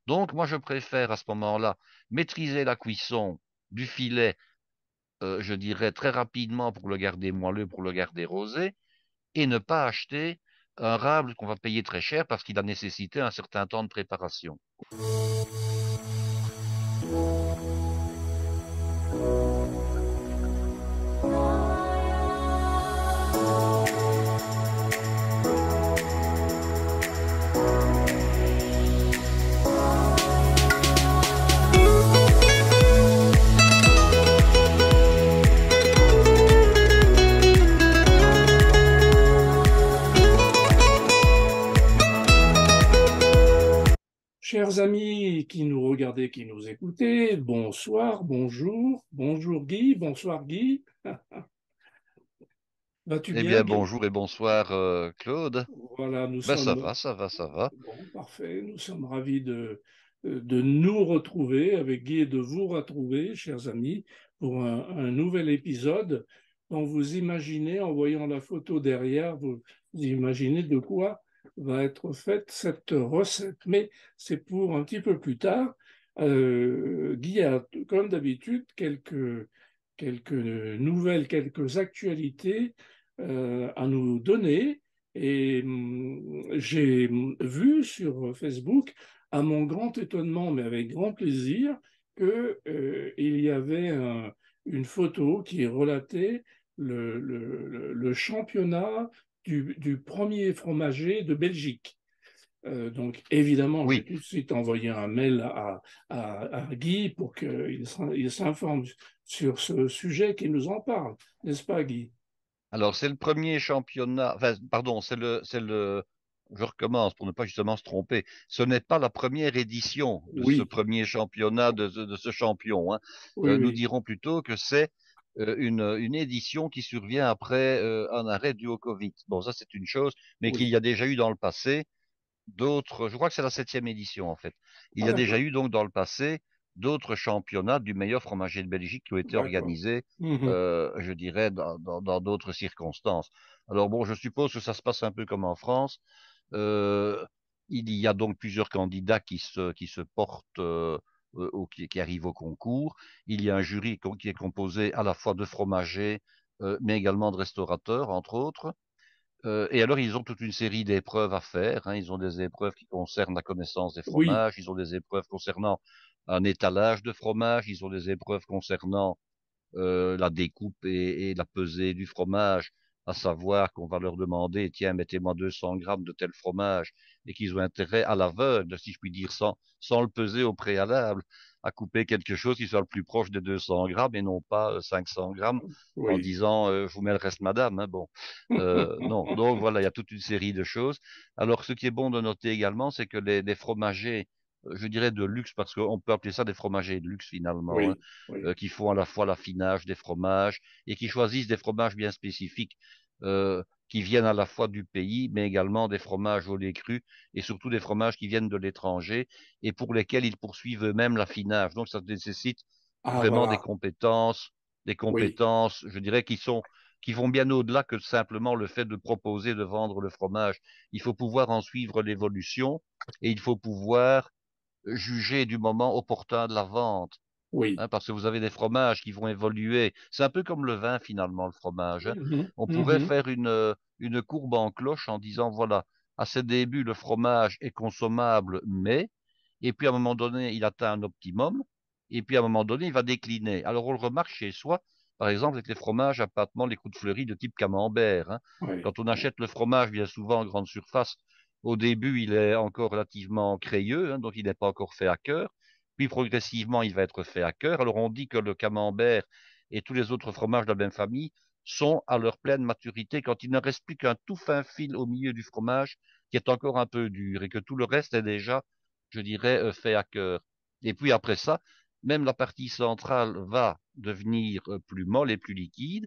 Donc, moi, je préfère à ce moment-là maîtriser la cuisson du filet, je dirais très rapidement pour le garder moelleux, pour le garder rosé, et ne pas acheter un rable qu'on va payer très cher parce qu'il a nécessité un certain temps de préparation. Chers amis qui nous regardez, qui nous écoutez, bonsoir, bonjour, bonjour Guy, bonsoir Guy. Vas-tu Eh bien, bien, Guy? bonjour et bonsoir, Claude. Voilà, nous Ben, ça sommes, va, ça va, ça va. bon, parfait, nous sommes ravis de nous retrouver avec Guy et de vous retrouver, chers amis, pour un nouvel épisode dont vous imaginez, en voyant la photo derrière, vous imaginez de quoi va être faite cette recette. Mais c'est pour un petit peu plus tard. Guy a, comme d'habitude, quelques nouvelles, quelques actualités à nous donner. Et j'ai vu sur Facebook, à mon grand étonnement, mais avec grand plaisir, que, il y avait une photo qui relatait le championnat du premier fromager de Belgique. Donc, évidemment, j'ai Oui. tout de suite envoyé un mail à Guy pour il s'informe sur ce sujet, qu'il nous en parle. N'est-ce pas, Guy? Alors, c'est le premier championnat, enfin, pardon, je recommence pour ne pas justement se tromper. Ce n'est pas la première édition de ce Oui, premier championnat, de ce champion, hein. oui, Nous oui, dirons plutôt que c'est une édition qui survient après un arrêt dû au Covid. Bon, ça, c'est une chose, mais qu'il oui. y a déjà eu dans le passé d'autres, je crois que c'est la septième édition en fait. Il Ah, y a déjà d'accord. eu donc dans le passé d'autres championnats du meilleur fromager de Belgique qui ont été D'accord. organisés, Mhm. je dirais, dans d'autres circonstances. Alors bon, je suppose que ça se passe un peu comme en France. Euh, il y a donc plusieurs candidats qui se portent, qui arrivent au concours. Il y a un jury qui est composé à la fois de fromagers, mais également de restaurateurs, entre autres. Et alors, ils ont toute une série d'épreuves à faire, hein. Ils ont des épreuves qui concernent la connaissance des Oui. fromages, ils ont des épreuves concernant un étalage de fromage, ils ont des épreuves concernant la découpe et la pesée du fromage, à savoir qu'on va leur demander, tiens, mettez-moi 200 grammes de tel fromage, et qu'ils ont intérêt à l'aveugle, si je puis dire, sans le peser au préalable, à couper quelque chose qui soit le plus proche des 200 grammes et non pas 500 grammes en Oui. disant, je vous mets le reste, madame, hein, bon. Non, donc voilà, il y a toute une série de choses. Alors, ce qui est bon de noter également, c'est que les fromagers, je dirais de luxe, parce qu'on peut appeler ça des fromagers de luxe finalement, hein, Oui. Oui. qui font à la fois l'affinage des fromages et qui choisissent des fromages bien spécifiques, qui viennent à la fois du pays, mais également des fromages au lait cru et surtout des fromages qui viennent de l'étranger et pour lesquels ils poursuivent eux-mêmes l'affinage. Donc ça nécessite Ah, vraiment voilà. des Oui. compétences, je dirais, qui vont bien au-delà que simplement le fait de proposer de vendre le fromage. Il faut pouvoir en suivre l'évolution et il faut pouvoir juger du moment opportun de la vente. Oui. Hein, parce que vous avez des fromages qui vont évoluer. C'est un peu comme le vin finalement, le fromage, hein. Mhm. On pourrait Mhm. faire une courbe en cloche en disant, voilà, à ses débuts, le fromage est consommable, mais, et puis à un moment donné, il atteint un optimum, et puis à un moment donné, il va décliner. Alors on le remarque chez soi, par exemple, avec les fromages à pâtement, les coups de fleuris de type camembert, hein. Oui. Quand on Oui. achète le fromage, bien souvent en grande surface, au début, il est encore relativement crayeux, hein, donc il n'est pas encore fait à cœur. Puis progressivement, il va être fait à cœur. Alors on dit que le camembert et tous les autres fromages de la même famille sont à leur pleine maturité quand il ne reste plus qu'un tout fin fil au milieu du fromage qui est encore un peu dur et que tout le reste est déjà, je dirais, fait à cœur. Et puis après ça, même la partie centrale va devenir plus molle et plus liquide.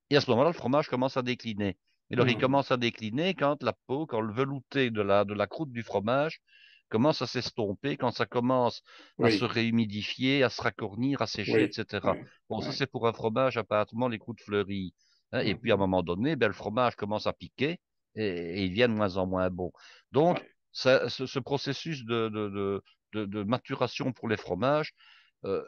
Et à ce moment-là, le fromage commence à décliner. Et alors, il Mhm. commence à décliner quand la peau, quand le velouté de la croûte du fromage commence à s'estomper, quand ça commence à se Oui. réhumidifier, à se racornir, à sécher, Oui. etc. Oui. Bon, ça, Oui. c'est pour un fromage à pâtement, les coups de fleuris, hein. Et puis, à un Mhm. moment donné, ben, le fromage commence à piquer et il devient de moins en moins bon. Donc, Oui. ce processus de maturation pour les fromages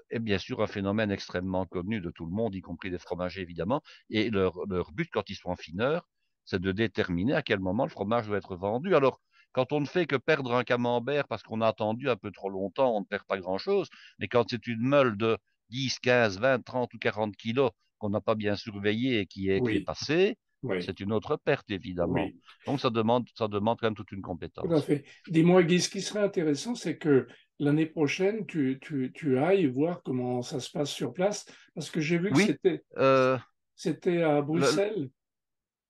est bien sûr un phénomène extrêmement connu de tout le monde, y compris des fromagers évidemment. Et leur but, quand ils sont en fineur, c'est de déterminer à quel moment le fromage doit être vendu. Alors, quand on ne fait que perdre un camembert parce qu'on a attendu un peu trop longtemps, on ne perd pas grand-chose. Mais quand c'est une meule de 10, 15, 20, 30 ou 40 kilos qu'on n'a pas bien surveillée et qui est Oui, passée, oui, c'est une autre perte, évidemment. oui. Donc, ça demande quand même toute une Tout à compétence. fait. Dis-moi, Guy, ce qui serait intéressant, c'est que l'année prochaine, tu ailles voir comment ça se passe sur place, parce que j'ai vu que Oui, euh, c'était à le, Bruxelles.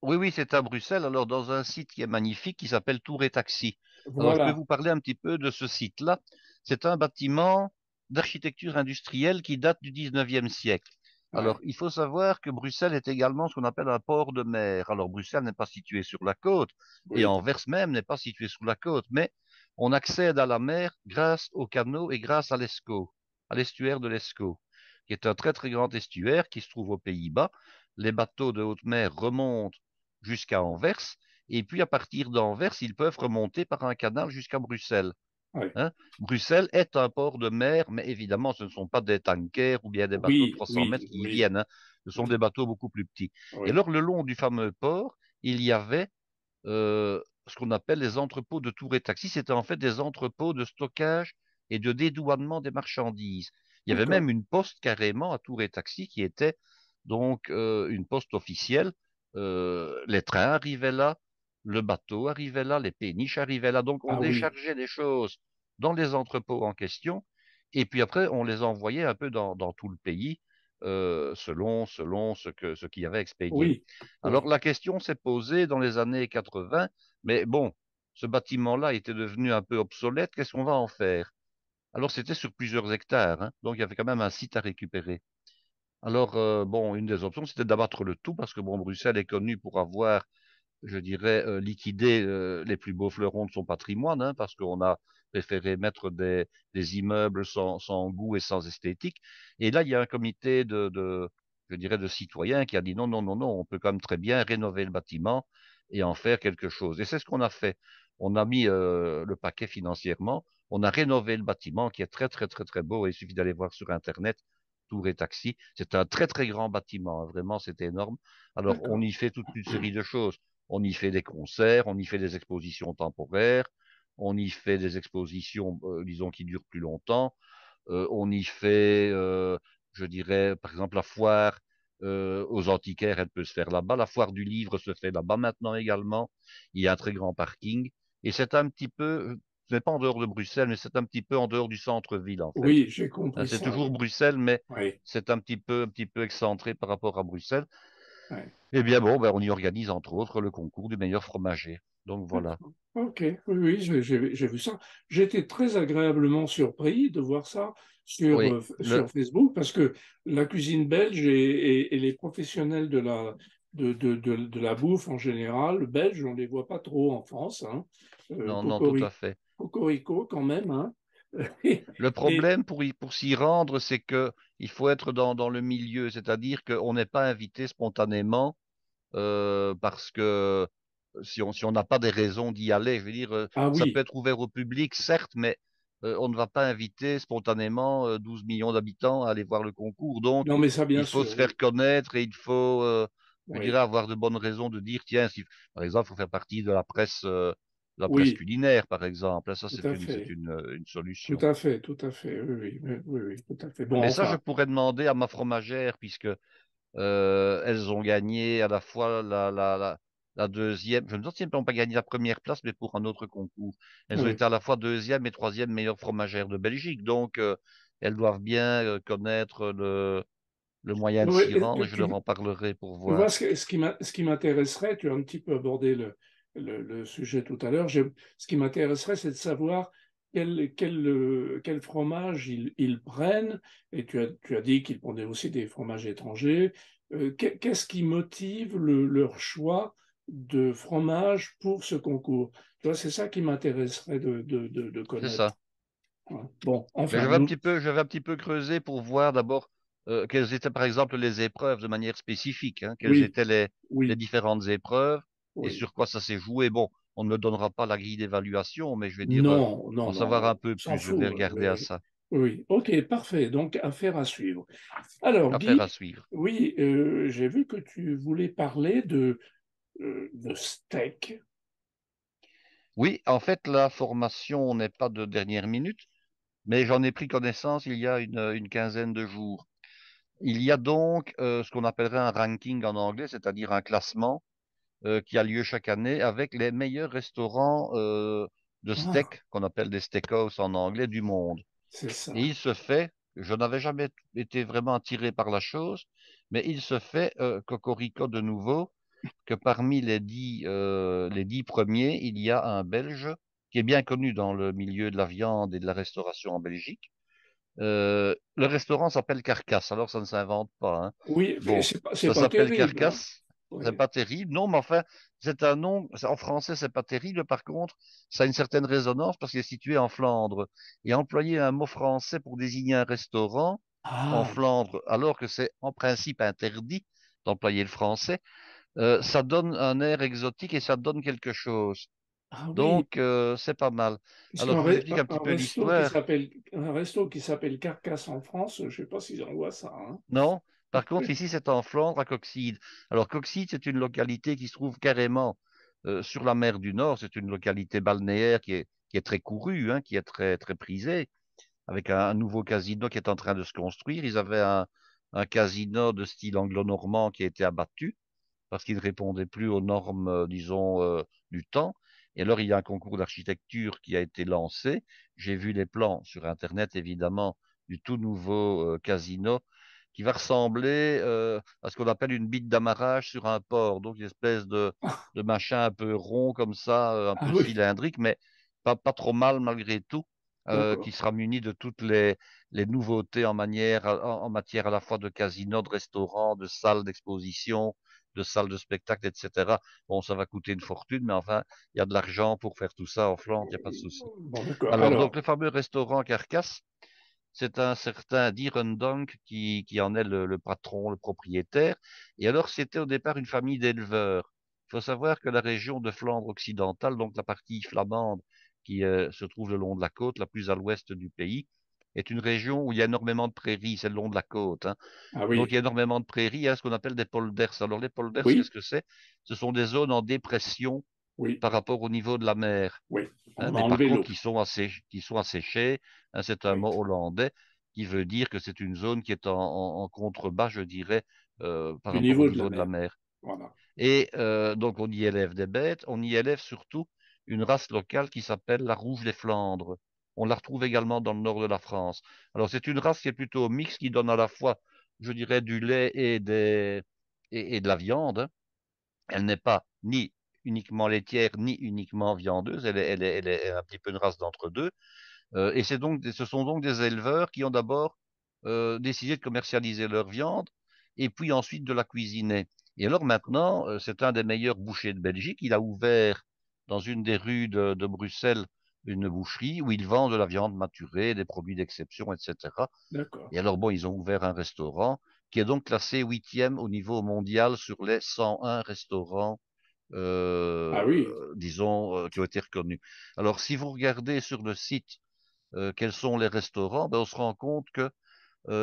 Oui, oui, c'est à Bruxelles, alors dans un site qui est magnifique, qui s'appelle Tour et Taxi. Alors, je peux Voilà. vous parler un petit peu de ce site-là. C'est un bâtiment d'architecture industrielle qui date du 19e siècle. Alors, Ouais, il faut savoir que Bruxelles est également ce qu'on appelle un port de mer. Alors, Bruxelles n'est pas situé sur la côte, et oui, Anvers même n'est pas situé sur la côte, mais on accède à la mer grâce au canaux et grâce à l'Escaut, à l'estuaire de l'Escaut, qui est un très très grand estuaire qui se trouve aux Pays-Bas. Les bateaux de haute mer remontent jusqu'à Anvers, et puis à partir d'Anvers, ils peuvent remonter par un canal jusqu'à Bruxelles. ouais. Hein. Bruxelles est un port de mer, mais évidemment, ce ne sont pas des tankers ou bien des bateaux de Oui, 300 mètres oui, qui y oui. viennent. Hein. Ce sont des bateaux beaucoup plus petits. Et Oui, alors, le long du fameux port, il y avait ce qu'on appelle les entrepôts de Tour et Taxi. C'était en fait des entrepôts de stockage et de dédouanement des marchandises. Il y avait d'accord. même une poste carrément à Tour et Taxi qui était donc une poste officielle. Les trains arrivaient là, le bateau arrivait là, les péniches arrivaient là. Donc on Ah oui, déchargeait les choses dans les entrepôts en question et puis après on les envoyait un peu dans tout le pays selon ce qu'il y avait expédié. oui, Alors oui. la question s'est posée dans les années 80, mais bon, ce bâtiment-là était devenu un peu obsolète, qu'est-ce qu'on va en faire? Alors c'était sur plusieurs hectares, hein, donc il y avait quand même un site à récupérer. Alors bon, une des options, c'était d'abattre le tout, parce que bon, Bruxelles est connue pour avoir, je dirais, liquidé les plus beaux fleurons de son patrimoine, hein, parce qu'on a préféré mettre des immeubles sans goût et sans esthétique. Et là, il y a un comité je dirais, de citoyens qui a dit non, non, non, non, on peut quand même très bien rénover le bâtiment et en faire quelque chose. Et c'est ce qu'on a fait. On a mis le paquet financièrement. On a rénové le bâtiment qui est très, très, très, très beau. Il suffit d'aller voir sur Internet. Tour et Taxi. C'est un très, très grand bâtiment. Hein. Vraiment, c'est énorme. Alors, on D'accord. y fait toute une série de choses. On y fait des concerts, on y fait des expositions temporaires, on y fait des expositions, disons, qui durent plus longtemps. On y fait, je dirais, par exemple, la foire aux antiquaires, elle peut se faire là-bas. La foire du livre se fait là-bas maintenant également. Il y a un très grand parking. Et c'est un petit peu, ce n'est pas en dehors de Bruxelles, mais c'est un petit peu en dehors du centre-ville, en fait. Oui, j'ai Hein, compris c'est ça. toujours Oui, Bruxelles, mais oui, c'est un petit peu excentré par rapport à Bruxelles. oui. Eh bien bon, ben, on y organise entre autres le concours du meilleur fromager. Donc voilà. D'accord. Ok, oui, oui, j'ai vu ça. J'étais très agréablement surpris de voir ça Oui, sur Facebook parce que la cuisine belge et les professionnels de la bouffe en général, belges, on ne les voit pas trop en France. Hein. non, non, tout à fait. Cocorico quand même. Hein. Le Et, problème pour s'y rendre, c'est que il faut être dans le milieu, c'est-à-dire qu'on n'est pas invité spontanément parce que si on n'a pas des raisons d'y aller, je veux dire, ah ça peut oui, être ouvert au public, certes, mais on ne va pas inviter spontanément 12 millions d'habitants à aller voir le concours. Donc, non mais ça bien il faut se sûr, faire oui, connaître et il faut, je dirais, oui, avoir de bonnes raisons de dire, tiens, si, par exemple, il faut faire partie de la presse oui, culinaire, par exemple. Là, ça, tout c'est à une, c'est fait, une, une tout solution. à fait, tout à fait, oui, oui, oui, oui, oui, tout à fait. Bon, Mais ça, je enfin, pourrais demander à ma fromagère, puisque elles ont gagné à la fois la deuxième. Je me demande si elles n'ont pas gagné la première place, mais pour un autre concours. Elles ont oui. été à la fois deuxième et troisième meilleure fromagère de Belgique. Donc, elles doivent bien connaître le moyen de Oui, s'y rendre et je leur en parlerai pour tu vois, voir. ce qui m'intéresserait, tu as un petit peu abordé le sujet tout à l'heure, ce qui m'intéresserait, c'est de savoir quel fromage ils prennent, et tu as dit qu'ils prenaient aussi des fromages étrangers. Qu'est-ce qui motive leur choix de fromage pour ce concours? Tu vois, c'est ça qui m'intéresserait de C'est connaître. ça. Ouais. Bon, Mais enfin, nous, je vais un petit peu creuser pour voir d'abord quelles étaient par exemple les épreuves de manière spécifique, hein, quelles oui, étaient les oui, différentes épreuves et oui, sur quoi ça s'est joué. Bon, on ne me donnera pas la grille d'évaluation, mais je vais dire Non, non, en savoir un non, peu on s'en plus. Je vais fout. regarder à ça. Oui, ok, parfait. Donc, affaire à suivre. Alors, Affaire à Guy, suivre. oui, j'ai vu que tu voulais parler de steak. Oui, en fait, la formation n'est pas de dernière minute, mais j'en ai pris connaissance il y a une quinzaine de jours. Il y a donc ce qu'on appellerait un ranking en anglais, c'est-à-dire un classement qui a lieu chaque année avec les meilleurs restaurants de Ah, steak, qu'on appelle des steakhouse en anglais, du monde. c'est Et ça. il se fait, je n'avais jamais été vraiment attiré par la chose, mais il se fait, cocorico de nouveau, que parmi les 10 premiers, il y a un Belge qui est bien connu dans le milieu de la viande et de la restauration en Belgique. Le restaurant s'appelle Carcasse, alors ça ne s'invente pas, hein. Oui, mais Bon, c'est ça pas s'appelle terrible, hein. Carcasse, c'est Oui. pas terrible, non, mais enfin, c'est un nom, en français, c'est pas terrible, par contre, ça a une certaine résonance parce qu'il est situé en Flandre. Et employer un mot français pour désigner un restaurant en Ah, Flandre, alors que c'est en principe interdit d'employer le français, ça donne un air exotique et ça donne quelque chose. ah oui, Donc, c'est pas mal. parce Alors, qu'un je vous explique un petit un peu resto qui l'histoire. s'appelle un resto qui s'appelle Carcasse en France, je sais pas s'ils envoient ça, hein. Non? Par contre, ici, c'est en Flandre, à Coxyde. Alors, Coxyde, c'est une localité qui se trouve carrément sur la mer du Nord. C'est une localité balnéaire qui est très courue, hein, qui est très, très prisée, avec un nouveau casino qui est en train de se construire. Ils avaient un casino de style anglo-normand qui a été abattu parce qu'il ne répondait plus aux normes, disons, du temps. Et alors, il y a un concours d'architecture qui a été lancé. J'ai vu les plans sur Internet, évidemment, du tout nouveau casino qui va ressembler à ce qu'on appelle une bite d'amarrage sur un port. Donc, une espèce de machin un peu rond comme ça, un Ah peu oui, cylindrique, mais pas trop mal malgré tout, qui d'accord. sera muni de toutes les nouveautés en matière à la fois de casino, de restaurant, de salles d'exposition, de salles de spectacle, etc. Bon, ça va coûter une fortune, mais enfin, il y a de l'argent pour faire tout ça en Flandre, il n'y a pas de souci. Bon, d'accord. Alors, donc, Alors, le fameux restaurant Carcasse, c'est un certain Dierendonk qui en est le patron, le propriétaire. Et alors, c'était au départ une famille d'éleveurs. Il faut savoir que la région de Flandre occidentale, donc la partie flamande qui se trouve le long de la côte, la plus à l'ouest du pays, est une région où il y a énormément de prairies, c'est le long de la côte, hein. ah Donc, il y oui, a énormément de prairies, il y a ce qu'on appelle des polders. Alors, les polders, qu'est-ce oui, que c'est? Ce sont des zones en dépression oui, par rapport au niveau de la mer, oui. hein, On a mais par enlevé contre l'eau. qui sont asséchés, hein, c'est un Oui, mot hollandais qui veut dire que c'est une zone qui est en contrebas, je dirais, par du rapport au niveau de la niveau de la mer. mer. Voilà. Et donc on y élève des bêtes, on y élève surtout une race locale qui s'appelle la rouge des Flandres. On la retrouve également dans le nord de la France. Alors c'est une race qui est plutôt mixte, qui donne à la fois, je dirais, du lait et de la viande, hein. Elle n'est pas ni uniquement laitière, ni uniquement viandeuse. Elle est un petit peu une race d'entre deux. Et ce sont donc des éleveurs qui ont d'abord décidé de commercialiser leur viande et puis ensuite de la cuisiner. Et alors maintenant, c'est un des meilleurs bouchers de Belgique. Il a ouvert dans une des rues de Bruxelles une boucherie où il vend de la viande maturée, des produits d'exception, etc. D'accord. Et alors bon, ils ont ouvert un restaurant qui est donc classé huitième au niveau mondial sur les 101 restaurants Ah oui, disons, qui ont été reconnus. Alors, si vous regardez sur le site quels sont les restaurants, ben, on se rend compte que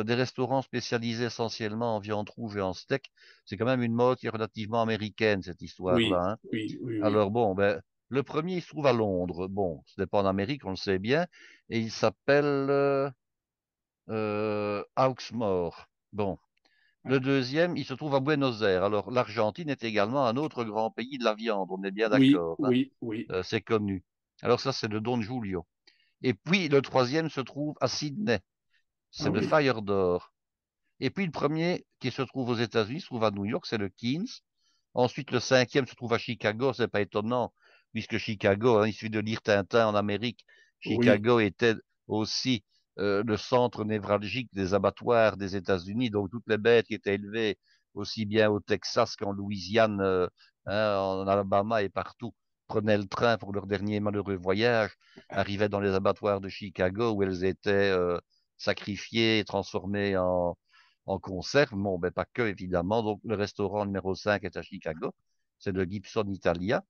des restaurants spécialisés essentiellement en viande rouge et en steak, c'est quand même une mode qui est relativement américaine, cette histoire-là, oui, hein. oui, oui, oui. Alors, bon, ben, le premier, il se trouve à Londres. Bon, ce n'est pas en Amérique, on le sait bien, et il s'appelle Hawksmoor. Bon. Le Ah, deuxième, il se trouve à Buenos Aires. Alors, l'Argentine est également un autre grand pays de la viande, on est bien oui, d'accord, hein. oui, oui. C'est connu. Alors ça, c'est le Don Julio. Et puis le troisième se trouve à Sydney, Ah c'est le oui, Fire d'Or. Et puis le premier qui se trouve aux États-Unis se trouve à New York, c'est le Keynes. Ensuite, le cinquième se trouve à Chicago, c'est pas étonnant, puisque Chicago, hein, il suffit de lire Tintin en Amérique. oui. Chicago était aussi le centre névralgique des abattoirs des États-Unis, donc toutes les bêtes qui étaient élevées aussi bien au Texas qu'en Louisiane, hein, en Alabama et partout, prenaient le train pour leur dernier malheureux voyage, arrivaient dans les abattoirs de Chicago où elles étaient sacrifiées et transformées en conserve. Bon, ben pas que, évidemment. Donc, le restaurant numéro 5 est à Chicago. C'est le Gibson Italia.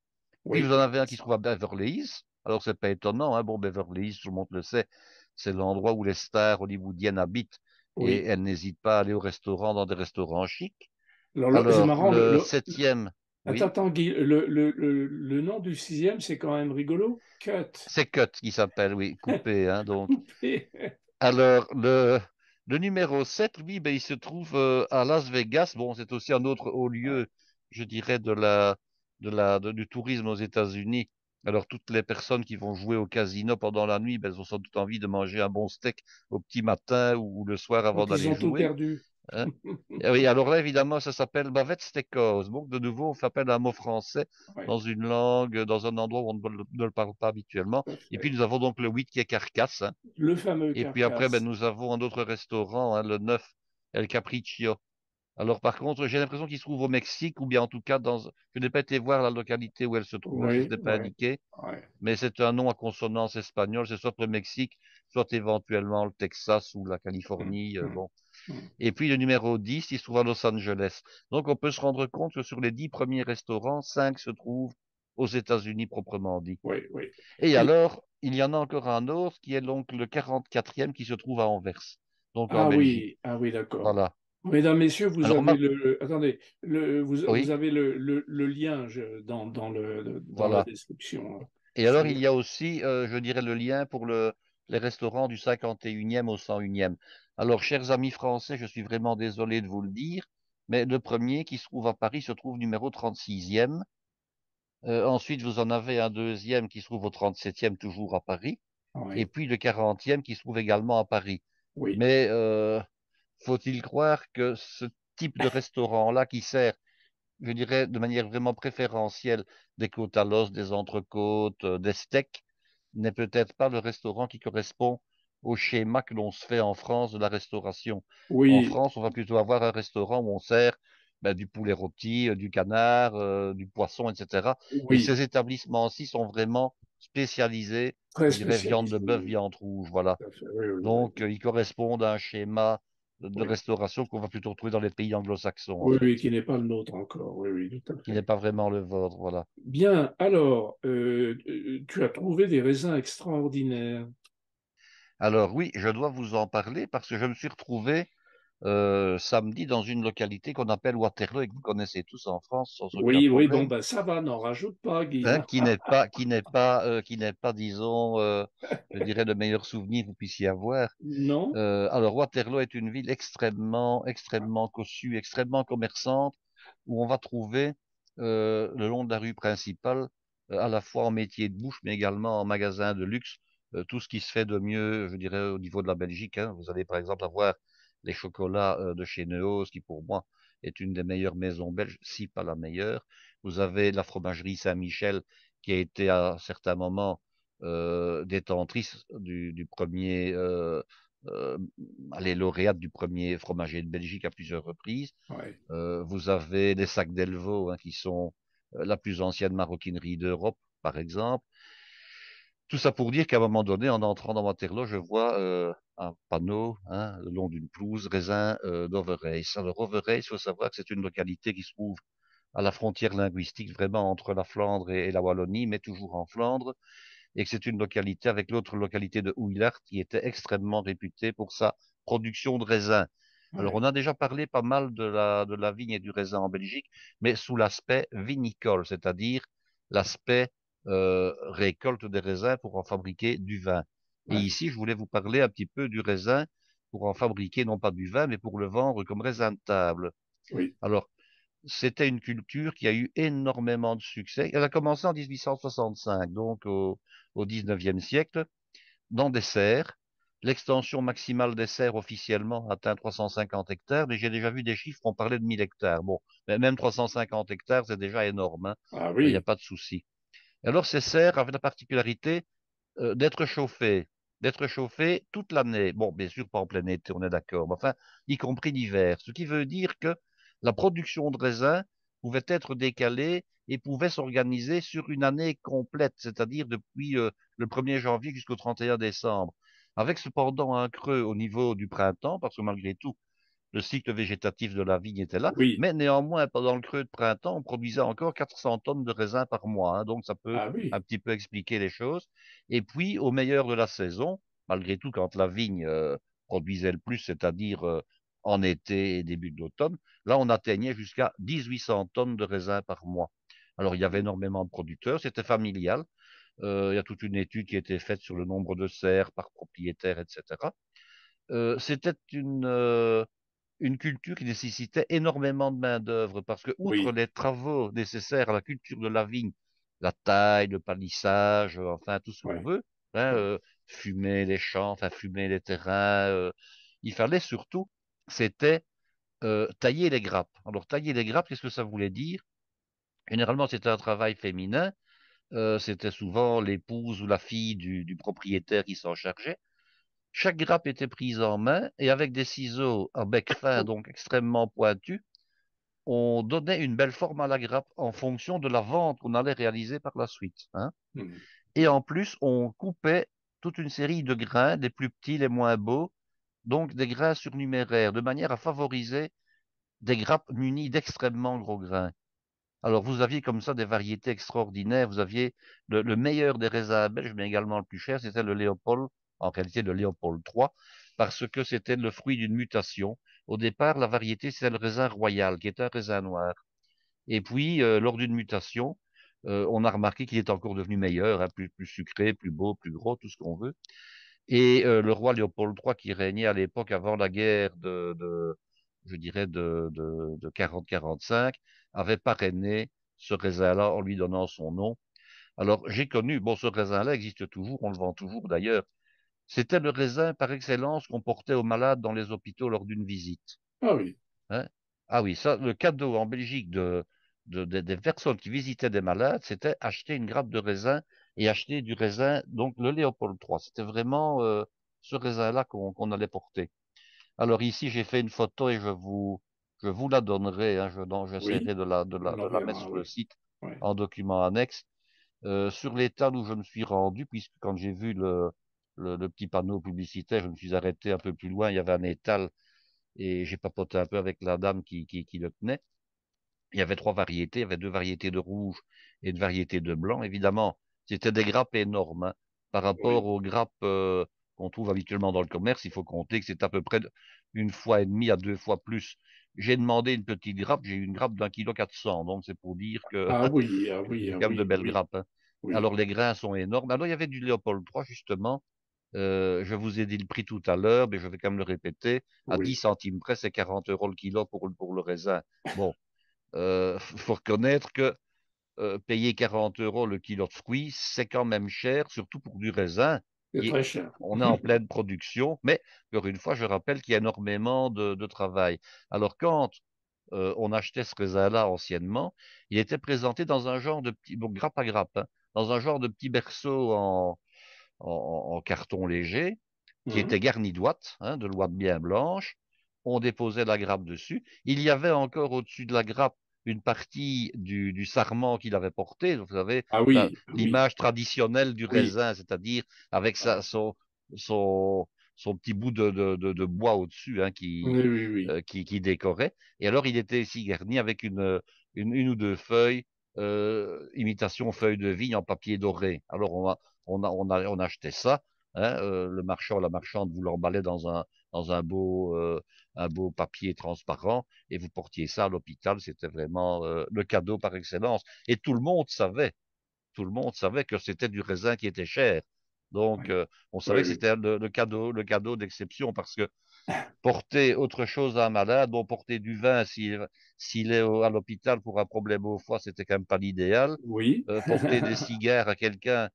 Puis Oui, vous en avez un qui se trouve ça. à Beverly Hills. Alors c'est pas étonnant, hein. Bon, Beverly Hills, tout le monde le sait, c'est l'endroit où les stars hollywoodiennes habitent et Oui. elles n'hésitent pas à aller au restaurant dans des restaurants chics. Alors, c'est Alors marrant, le septième, attends, oui, attends, Guy, le nom du sixième, c'est quand même rigolo. Cut. c'est Cut qui s'appelle, oui, coupé, hein, donc. Coupé. Alors, le numéro 7, lui, ben, il se trouve à Las Vegas. Bon, c'est aussi un autre haut Ouais. lieu, je dirais, du tourisme aux États-Unis. Alors, toutes les personnes qui vont jouer au casino pendant la nuit, ben, elles ont sans doute envie de manger un bon steak au petit matin ou le soir avant Donc, ils d'aller ont tout jouer, perdu. hein. Et oui, alors là, évidemment, ça s'appelle Bavette Steakhouse. Donc, de nouveau, on s'appelle un mot français Oui, dans une langue, dans un endroit où on ne le parle pas habituellement. tout à Et puis, fait. nous avons donc le 8 qui est Carcasse, hein. Le fameux Et puis après, ben, carcasse. nous avons un autre restaurant, hein, le 9, El Capriccio. Alors par contre, j'ai l'impression qu'il se trouve au Mexique, ou bien en tout cas Je n'ai pas été voir la localité où elle se trouve, hein, ça ne Oui, s'est pas oui, indiqué, oui. mais c'est un nom à consonance espagnole, c'est soit le Mexique, soit éventuellement le Texas ou la Hum, Californie, hum, bon. hum. Et puis le numéro 10, il se trouve à Los Angeles. Donc on peut se rendre compte que sur les 10 premiers restaurants, 5 se trouvent aux États-Unis proprement dit. Oui, oui. Et Et- alors, il y en a encore un autre qui est donc le 44e qui se trouve à Anvers, donc en Belgique. ah oui, d'accord. Voilà. Mesdames, Messieurs, vous Alors, avez attendez, vous oui, avez le lien dans la voilà. description, hein. Et alors, il y a aussi, je dirais, le lien pour les restaurants du 51e au 101e. Alors, chers amis français, je suis vraiment désolé de vous le dire, mais le premier qui se trouve à Paris se trouve numéro 36e. Ensuite, vous en avez un deuxième qui se trouve au 37e, toujours à Paris. Et Oui, puis le 40e qui se trouve également à Paris. oui, Mais faut-il croire que ce type de restaurant-là qui sert, je dirais, de manière vraiment préférentielle, des côtes à l'os, des entrecôtes, des steaks, n'est peut-être pas le restaurant qui correspond au schéma que l'on se fait en France de la restauration. En oui, France, on va plutôt avoir un restaurant où on sert ben, du poulet rôti, du canard, du poisson, etc. Et oui, ces établissements-ci sont vraiment spécialisés, très je dirais, viande de spécialisé, bœuf, oui, viande rouge, voilà. tout à fait, oui, oui, Donc, ils correspondent à un schéma de oui, restauration qu'on va plutôt retrouver dans les pays anglo-saxons, en oui, fait, oui, qui n'est pas le nôtre encore, oui, oui, tout à qui n'est fait. pas vraiment le vôtre, voilà. Bien, alors, tu as trouvé des raisins extraordinaires. Alors oui, je dois vous en parler parce que je me suis retrouvé samedi dans une localité qu'on appelle Waterloo et que vous connaissez tous en France sans aucun Oui, oui, bon, problème, ben ça va, n'en rajoute pas, Guy, hein, hein. qui n'est pas, disons, je dirais, le meilleur souvenir que vous puissiez avoir. Non? Alors Waterloo est une ville extrêmement cossue, extrêmement commerçante, où on va trouver le long de la rue principale, à la fois en métier de bouche, mais également en magasin de luxe, tout ce qui se fait de mieux, je dirais, au niveau de la Belgique, hein. Vous allez par exemple avoir les chocolats de chez Neos, qui pour moi est une des meilleures maisons belges, si pas la meilleure. Vous avez la fromagerie Saint-Michel, qui a été à certains moments détentrice du premier, euh, allez, lauréate du premier fromager de Belgique à plusieurs reprises. Oui, Vous avez les sacs d'Elvaux, hein, qui sont la plus ancienne maroquinerie d'Europe, par exemple. Tout ça pour dire qu'à un moment donné, en entrant dans Waterloo, je vois un panneau, hein, le long d'une pelouse, raisin d'Overijs. Alors Overijs, il faut savoir que c'est une localité qui se trouve à la frontière linguistique, vraiment entre la Flandre et la Wallonie, mais toujours en Flandre, et que c'est une localité avec l'autre localité de Ouillart qui était extrêmement réputée pour sa production de raisins. Alors, on oui, a déjà parlé pas mal de la vigne et du raisin en Belgique, mais sous l'aspect vinicole, c'est-à-dire l'aspect récolte des raisins pour en fabriquer du vin. Et oui, ici, je voulais vous parler un petit peu du raisin pour en fabriquer non pas du vin, mais pour le vendre comme raisin de table. oui, Alors, c'était une culture qui a eu énormément de succès. Elle a commencé en 1865, donc au 19e siècle, dans des serres. L'extension maximale des serres officiellement atteint 350 hectares, mais j'ai déjà vu des chiffres, on parlait de 1000 hectares. Bon, mais même 350 hectares, c'est déjà énorme, hein. ah Il n'y a oui, pas de souci. Alors, ces serres avaient la particularité d'être d'être chauffées toute l'année. Bon, bien sûr, pas en plein été, on est d'accord, mais enfin, y compris l'hiver. Ce qui veut dire que la production de raisins pouvait être décalée et pouvait s'organiser sur une année complète, c'est-à-dire depuis le 1er janvier jusqu'au 31 décembre. Avec cependant un creux au niveau du printemps, parce que malgré tout, le cycle végétatif de la vigne était là. Oui. Mais néanmoins, pendant le creux de printemps, on produisait encore 400 tonnes de raisins par mois, hein, donc ça peut Ah un oui. petit peu expliquer les choses. Et puis, au meilleur de la saison, malgré tout, quand la vigne produisait le plus, c'est-à-dire en été et début de l'automne, là, on atteignait jusqu'à 1800 tonnes de raisins par mois. Alors, il y avait énormément de producteurs, c'était familial. Il y a toute une étude qui a été faite sur le nombre de serres par propriétaire, etc. C'était une culture qui nécessitait énormément de main-d'œuvre parce que, outre Oui. les travaux nécessaires à la culture de la vigne, la taille, le palissage, enfin tout ce qu'on Ouais. veut, hein, Ouais. fumer les champs, enfin fumer les terrains, il fallait surtout, c'était tailler les grappes. Alors tailler les grappes, qu'est-ce que ça voulait dire? Généralement, c'était un travail féminin, c'était souvent l'épouse ou la fille du propriétaire qui s'en chargeait. Chaque grappe était prise en main et avec des ciseaux à bec fin, donc extrêmement pointus, on donnait une belle forme à la grappe en fonction de la vente qu'on allait réaliser par la suite, hein. Mhm. Et en plus, on coupait toute une série de grains, les plus petits, les moins beaux, donc des grains surnuméraires, de manière à favoriser des grappes munies d'extrêmement gros grains. Alors, vous aviez comme ça des variétés extraordinaires. Vous aviez le meilleur des raisins belges, mais également le plus cher, c'était le Léopold, en réalité le Léopold III, parce que c'était le fruit d'une mutation. Au départ, la variété, c'était le raisin royal, qui est un raisin noir. Et puis, lors d'une mutation, on a remarqué qu'il est encore devenu meilleur, hein, plus sucré, plus beau, plus gros, tout ce qu'on veut. Et le roi Léopold III, qui régnait à l'époque avant la guerre je dirais, de 40-45, avait parrainé ce raisin-là en lui donnant son nom. Alors, j'ai connu, bon, ce raisin-là existe toujours, on le vend toujours d'ailleurs. C'était le raisin par excellence qu'on portait aux malades dans les hôpitaux lors d'une visite, Ah oui. hein. Ah oui, ça, le cadeau en Belgique des personnes qui visitaient des malades, c'était acheter une grappe de raisin et acheter du raisin, donc le Léopold III. C'était vraiment ce raisin-là qu'on allait porter. Alors ici, j'ai fait une photo et je vous la donnerai, hein, Oui. j'essaierai On de la mettre l'enverra, sur le oui. site Ouais. en document annexe. Sur l'étal où je me suis rendu, puisque quand j'ai vu le petit panneau publicitaire, je me suis arrêté un peu plus loin, il y avait un étal et j'ai papoté un peu avec la dame qui le tenait. Il y avait trois variétés, il y avait deux variétés de rouge et une variété de blanc. Évidemment, c'était des grappes énormes, hein. Par rapport Oui. aux grappes qu'on trouve habituellement dans le commerce, il faut compter que c'est à peu près une fois et demie à deux fois plus. J'ai demandé une petite grappe, j'ai eu une grappe d'1,4 kg, donc c'est pour dire que, Ah oui, ah que oui, c'est ah quand même de oui, belles oui, grappes, hein. oui, Alors les grains sont énormes. Alors il y avait du Léopold III justement. Je vous ai dit le prix tout à l'heure, mais je vais quand même le répéter. À 10 oui. centimes près, c'est 40 € le kilo pour le raisin. Bon, faut reconnaître que payer 40 € le kilo de fruits, c'est quand même cher, surtout pour du raisin. C'est très cher. On est en pleine production, mais encore une fois, je rappelle qu'il y a énormément de travail. Alors quand on achetait ce raisin-là anciennement, il était présenté dans un genre de petit, donc grappe à grappe, hein, dans un genre de petit berceau en carton léger, qui était Mhm. garni d'ouates, hein, de l'ouate bien blanche. On déposait la grappe dessus. Il y avait encore au-dessus de la grappe une partie du sarment qu'il avait porté. Vous savez, Ah oui, ah oui, l'image traditionnelle du oui, raisin, c'est-à-dire avec ouais. son, son petit bout de bois au-dessus, hein, Oui, oui, oui. qui décorait. Et alors, il était ici garni avec une ou deux feuilles, imitation feuilles de vigne en papier doré. Alors, on achetait ça, hein, le marchand, la marchande vous l'emballait dans un beau papier transparent et vous portiez ça à l'hôpital. C'était vraiment le cadeau par excellence. Et tout le monde savait que c'était du raisin qui était cher. Donc, Ouais. on Oui, savait que oui. c'était le cadeau d'exception parce que porter autre chose à un malade, bon, porter du vin s'il est à l'hôpital pour un problème au foie, c'était quand même pas l'idéal. Oui, Porter des cigares à quelqu'un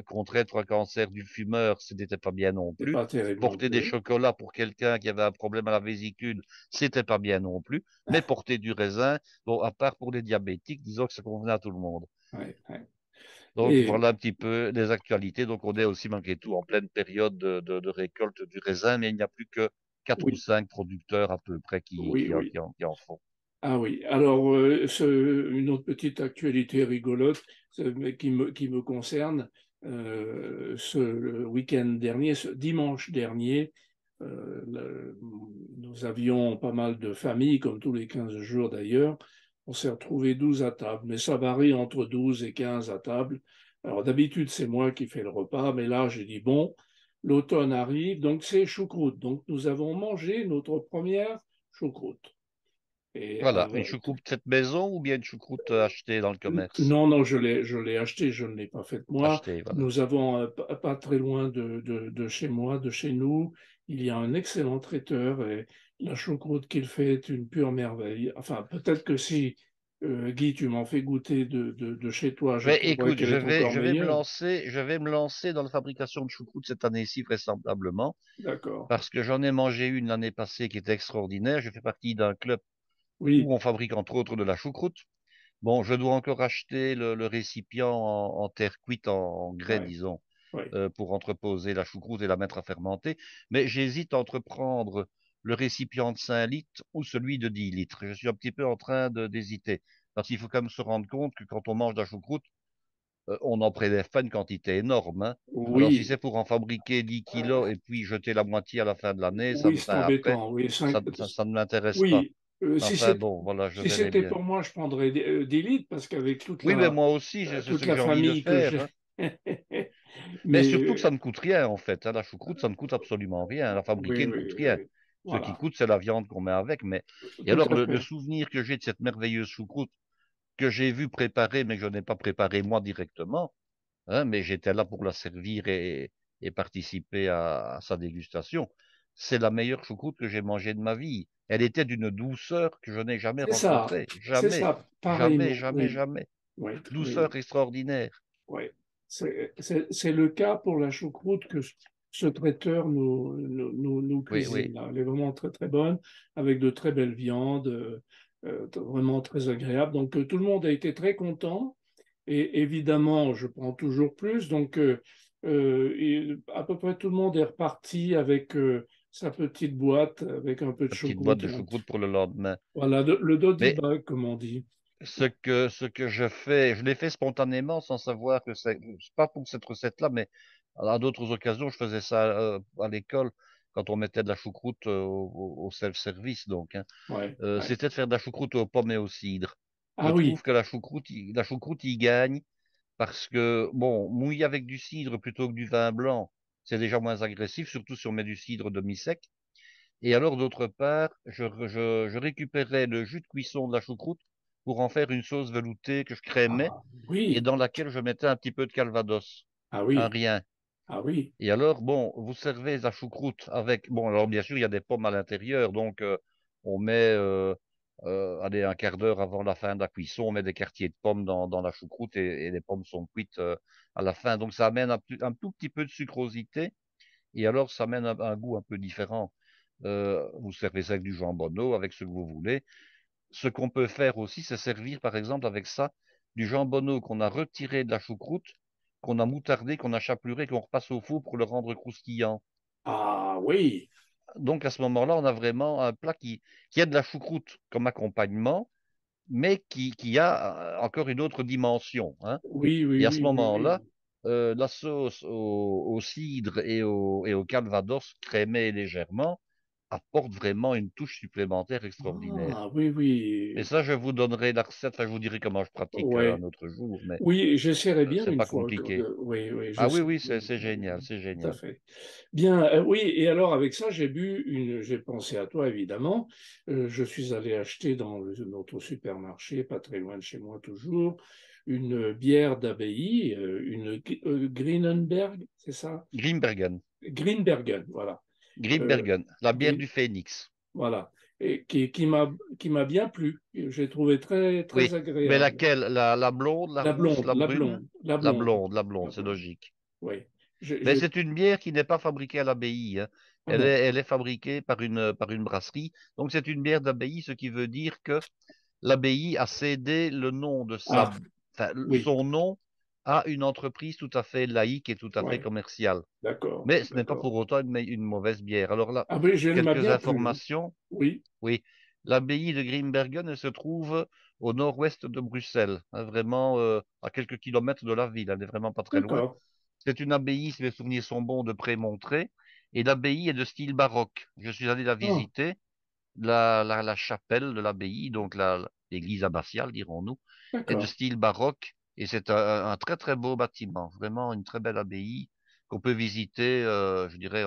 qu'on traite pour un cancer du fumeur, ce n'était pas bien non c'est plus. pas terrible non Porter des plus. chocolats pour quelqu'un qui avait un problème à la vésicule, c'était pas bien non plus. Mais porter du raisin, bon, à part pour les diabétiques, disons que ça convenait à tout le monde. Ouais, ouais. Donc Et voilà un petit peu les actualités. Donc on est aussi malgré tout en pleine période de récolte du raisin, mais il n'y a plus que quatre ou oui, cinq producteurs à peu près oui, oui. qui en font. Ah oui. Alors, une autre petite actualité rigolote mais qui me concerne, le week-end dernier, ce dimanche dernier, nous avions pas mal de familles, comme tous les 15 jours d'ailleurs. On s'est retrouvé 12 à table, mais ça varie entre 12 et 15 à table. Alors d'habitude, c'est moi qui fais le repas, mais là, j'ai dit, bon, l'automne arrive, donc c'est choucroute. Donc nous avons mangé notre première choucroute. Et Voilà, une choucroute faite maison ou bien une choucroute achetée dans le commerce? non, non, je l'ai acheté, je ne l'ai pas faite moi. Achetée, voilà. Nous avons, pas très loin de chez moi, de chez nous, il y a un excellent traiteur et la choucroute qu'il fait est une pure merveille. Enfin, peut-être que si, Guy, tu m'en fais goûter de chez toi, je Mais trouverai écoute, qu'elle est encore meilleure. je vais me lancer dans la fabrication de choucroute cette année-ci, vraisemblablement, D'accord. parce que j'en ai mangé une l'année passée qui était extraordinaire. Je fais partie d'un club Oui, où on fabrique entre autres de la choucroute. Bon, je dois encore acheter le récipient en terre cuite, en grès, ouais, disons, ouais. pour entreposer la choucroute et la mettre à fermenter. Mais j'hésite à entreprendre le récipient de 5 litres ou celui de 10 litres. Je suis un petit peu en train d'hésiter. Parce qu'il faut quand même se rendre compte que quand on mange de la choucroute, on en prélève pas une quantité énorme, hein. Alors si Oui, c'est pour en fabriquer 10 kilos et puis jeter la moitié à la fin de l'année, oui, c'est enfin, après, embêtant. Oui, ça ne m'intéresse pas. oui. Mais enfin bon, voilà, je Si verrai c'était bien. pour moi, je prendrais des litres parce qu'avec Oui, mais moi aussi, c'est ce toute que la j'ai envie de famille que faire, j'ai. hein. Mais Mais surtout que ça ne coûte rien, en fait, hein. La choucroute, ça ne coûte absolument rien. La oui, fabriquer ne coûte oui, rien. oui. Ce qui Voilà, coûte, c'est la viande qu'on met avec. Mais... Et tout alors, à le fait. souvenir que j'ai de cette merveilleuse choucroute que j'ai vu préparer, mais que je n'ai pas préparée moi directement, hein, mais j'étais là pour la servir et participer à sa dégustation. C'est la meilleure choucroute que j'ai mangée de ma vie. Elle était d'une douceur que je n'ai jamais rencontrée. C'est Jamais, ça, jamais, pareillement. jamais, Oui, jamais. oui, oui, Douceur extraordinaire. oui. C'est le cas pour la choucroute que ce traiteur nous Oui, cuisine oui. là. Elle est vraiment très très bonne, avec de très belles viandes, vraiment très agréable. Donc tout le monde a été très content. Et évidemment, je prends toujours plus. Donc, et à peu près tout le monde est reparti avec sa petite boîte, avec un peu de La petite boîte choucroute. de choucroute pour le lendemain. Voilà, le doggy Mais bag, comme on dit. ce que je fais, je l'ai fait spontanément sans savoir que c'est pas pour cette recette-là, mais à d'autres occasions, je faisais ça à l'école quand on mettait de la choucroute au self-service, donc, hein. Ouais, ouais. C'était de faire de la choucroute aux pommes et au cidre. Je Ah oui, trouve que la choucroute y gagne parce que, bon, mouiller avec du cidre plutôt que du vin blanc, c'est déjà moins agressif, surtout si on met du cidre demi-sec. Et alors, d'autre part, je récupérais le jus de cuisson de la choucroute pour en faire une sauce veloutée que je crémais ah et oui, dans laquelle je mettais un petit peu de calvados. ah Un oui, rien. ah oui. Et alors, bon, vous servez la choucroute avec... Bon, alors bien sûr, il y a des pommes à l'intérieur, donc on met, allez, un quart d'heure avant la fin de la cuisson, on met des quartiers de pommes dans la choucroute et les pommes sont cuites à la fin. Donc ça amène un tout petit peu de sucrosité et alors ça amène un goût un peu différent. Vous servez ça avec du jambonneau, avec ce que vous voulez. Ce qu'on peut faire aussi, c'est servir, par exemple, avec ça, du jambonneau qu'on a retiré de la choucroute, qu'on a moutardé, qu'on a chapeluré, qu'on repasse au four pour le rendre croustillant. Ah oui, Donc, à ce moment-là, on a vraiment un plat qui a de la choucroute comme accompagnement, mais qui a encore une autre dimension, hein. oui, oui, Et à ce oui, oui, moment-là, oui. la sauce au cidre et au calvados crémé légèrement apporte vraiment une touche supplémentaire extraordinaire. Ah oui, Et oui. ça, je vous donnerai la recette, enfin, je vous dirai comment je pratique un Ouais. autre jour, mais Oui, j'essaierai bien c'est une pas fois. compliqué. Oui, oui, Ah oui, j'essaierai oui, bien une c'est fois. génial, c'est Tout à génial. fait. Bien, oui, et alors avec ça, j'ai pensé à toi évidemment. Je suis allé acheter dans notre supermarché, pas très loin de chez moi toujours, une bière d'abbaye, une Greenenberg, c'est ça? Grimbergen, Greenbergen, voilà. Euh, Grimbergen, la bière Gri- du Phénix. voilà. Et qui m'a bien plu. J'ai trouvé très, Oui, très mais agréable. laquelle? La blonde, la rousse, la La brune? blonde, la blonde, La la blonde, c'est blonde. logique. Oui. Mais c'est une bière qui n'est pas fabriquée à l'abbaye, hein. Ah non. Elle est fabriquée par une brasserie. Donc c'est une bière d'abbaye, ce qui veut dire que l'abbaye a cédé le nom de Ah, enfin, oui, son nom à une entreprise tout à fait laïque et tout à fait oui, commerciale. d'accord, Mais ce n'est pas d'accord. pour autant une mauvaise bière. Alors là, Ah oui, elle m'a quelques bien plu, hein. informations. Oui, Oui, l'abbaye de Grimbergen elle se trouve au nord-ouest de Bruxelles, hein, vraiment à quelques kilomètres de la ville. Elle n'est vraiment pas très loin. d'accord. C'est une abbaye, si les souvenirs sont bons, de Prémontré. Et l'abbaye est de style baroque. Je suis allé la Ah, visiter, la chapelle de l'abbaye, donc l'église abbatiale, dirons-nous, est de d'accord. style baroque. Et c'est un très très beau bâtiment, vraiment une très belle abbaye qu'on peut visiter, je dirais,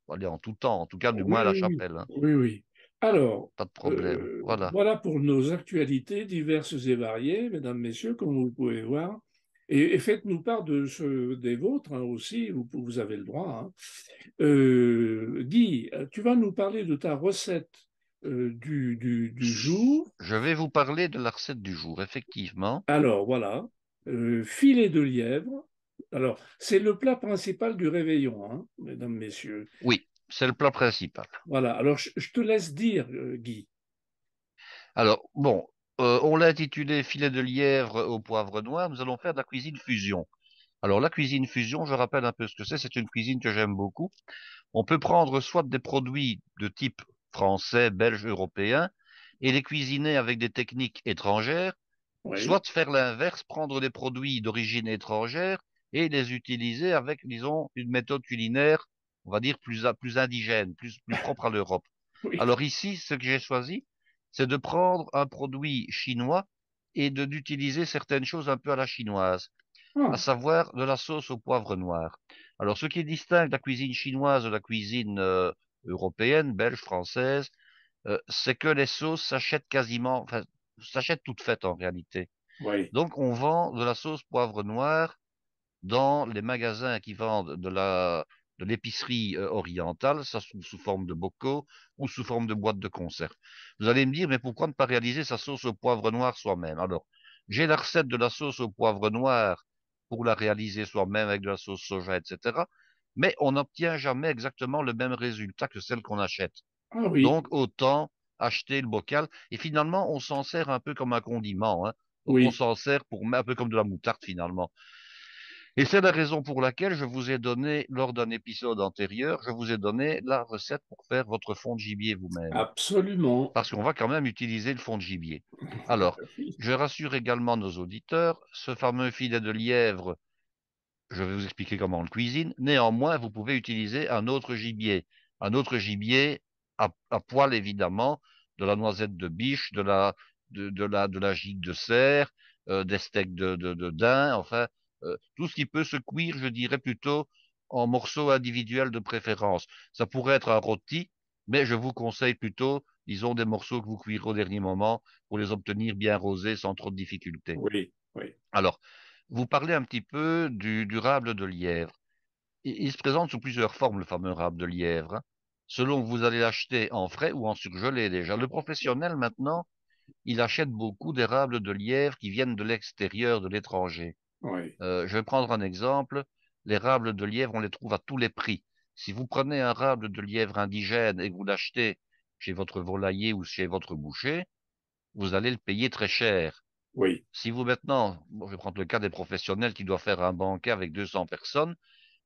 allez, en tout temps, en tout cas du Oui, moins la oui, oui. chapelle, hein. Oui, oui. Alors, Pas de problème. Voilà. voilà pour nos actualités diverses et variées, mesdames, messieurs, comme vous pouvez voir. Et faites-nous part des vôtres hein, aussi, vous avez le droit. Hein. Guy, tu vas nous parler de ta recette du jour. Je vais vous parler de la recette du jour, effectivement. Alors, voilà, filet de lièvre. Alors, c'est le plat principal du réveillon, hein, mesdames, messieurs. Oui, c'est le plat principal. Voilà, alors je te laisse dire, Guy. Alors, bon, on l'a intitulé filet de lièvre au poivre noir. Nous allons faire de la cuisine fusion. Alors, la cuisine fusion, je rappelle un peu ce que c'est. C'est une cuisine que j'aime beaucoup. On peut prendre soit des produits de type français, belge, européen, et les cuisiner avec des techniques étrangères, Oui, soit faire l'inverse, prendre des produits d'origine étrangère et les utiliser avec, disons, une méthode culinaire, on va dire, plus indigène, plus propre à l'Europe. oui. Alors ici, ce que j'ai choisi, c'est de prendre un produit chinois et d'utiliser certaines choses un peu à la chinoise, à Ah, savoir de la sauce au poivre noir. Alors, ce qui distingue la cuisine chinoise de la cuisine européenne, belge, française, c'est que les sauces s'achètent quasiment, enfin, s'achètent toutes faites en réalité. oui. Donc, on vend de la sauce poivre noir dans les magasins qui vendent de l'épicerie orientale, ça sous forme de bocaux ou sous forme de boîtes de conserve. Vous allez me dire, mais pourquoi ne pas réaliser sa sauce au poivre noir soi-même? Alors, j'ai la recette de la sauce au poivre noir pour la réaliser soi-même avec de la sauce soja, etc. Mais on n'obtient jamais exactement le même résultat que celle qu'on achète. Ah oui, Donc, autant acheter le bocal. Et finalement, on s'en sert un peu comme un condiment, hein. Donc, on oui, s'en sert pour un peu comme de la moutarde finalement. Et c'est la raison pour laquelle je vous ai donné, lors d'un épisode antérieur, je vous ai donné la recette pour faire votre fond de gibier vous-même. absolument. Parce qu'on va quand même utiliser le fond de gibier. Alors, Oui, je rassure également nos auditeurs, ce fameux filet de lièvre, je vais vous expliquer comment on le cuisine. Néanmoins, vous pouvez utiliser un autre gibier. Un autre gibier à poil, évidemment, de la noisette de biche, de la gigue de cerf, des steaks de daim, enfin, tout ce qui peut se cuire, je dirais plutôt en morceaux individuels de préférence. Ça pourrait être un rôti, mais je vous conseille plutôt, disons, des morceaux que vous cuirez au dernier moment pour les obtenir bien rosés sans trop de difficultés. oui, oui, Alors, vous parlez un petit peu du rable de lièvre. Il se présente sous plusieurs formes, le fameux rable de lièvre, hein, selon que vous allez l'acheter en frais ou en surgelé déjà. Le professionnel, maintenant, il achète beaucoup d'érables de lièvre qui viennent de l'extérieur, de l'étranger. oui, Je vais prendre un exemple. Les rables de lièvre, on les trouve à tous les prix. Si vous prenez un rable de lièvre indigène et que vous l'achetez chez votre volailler ou chez votre boucher, vous allez le payer très cher. oui. Si vous maintenant, bon, je vais prendre le cas des professionnels qui doivent faire un banquet avec 200 personnes,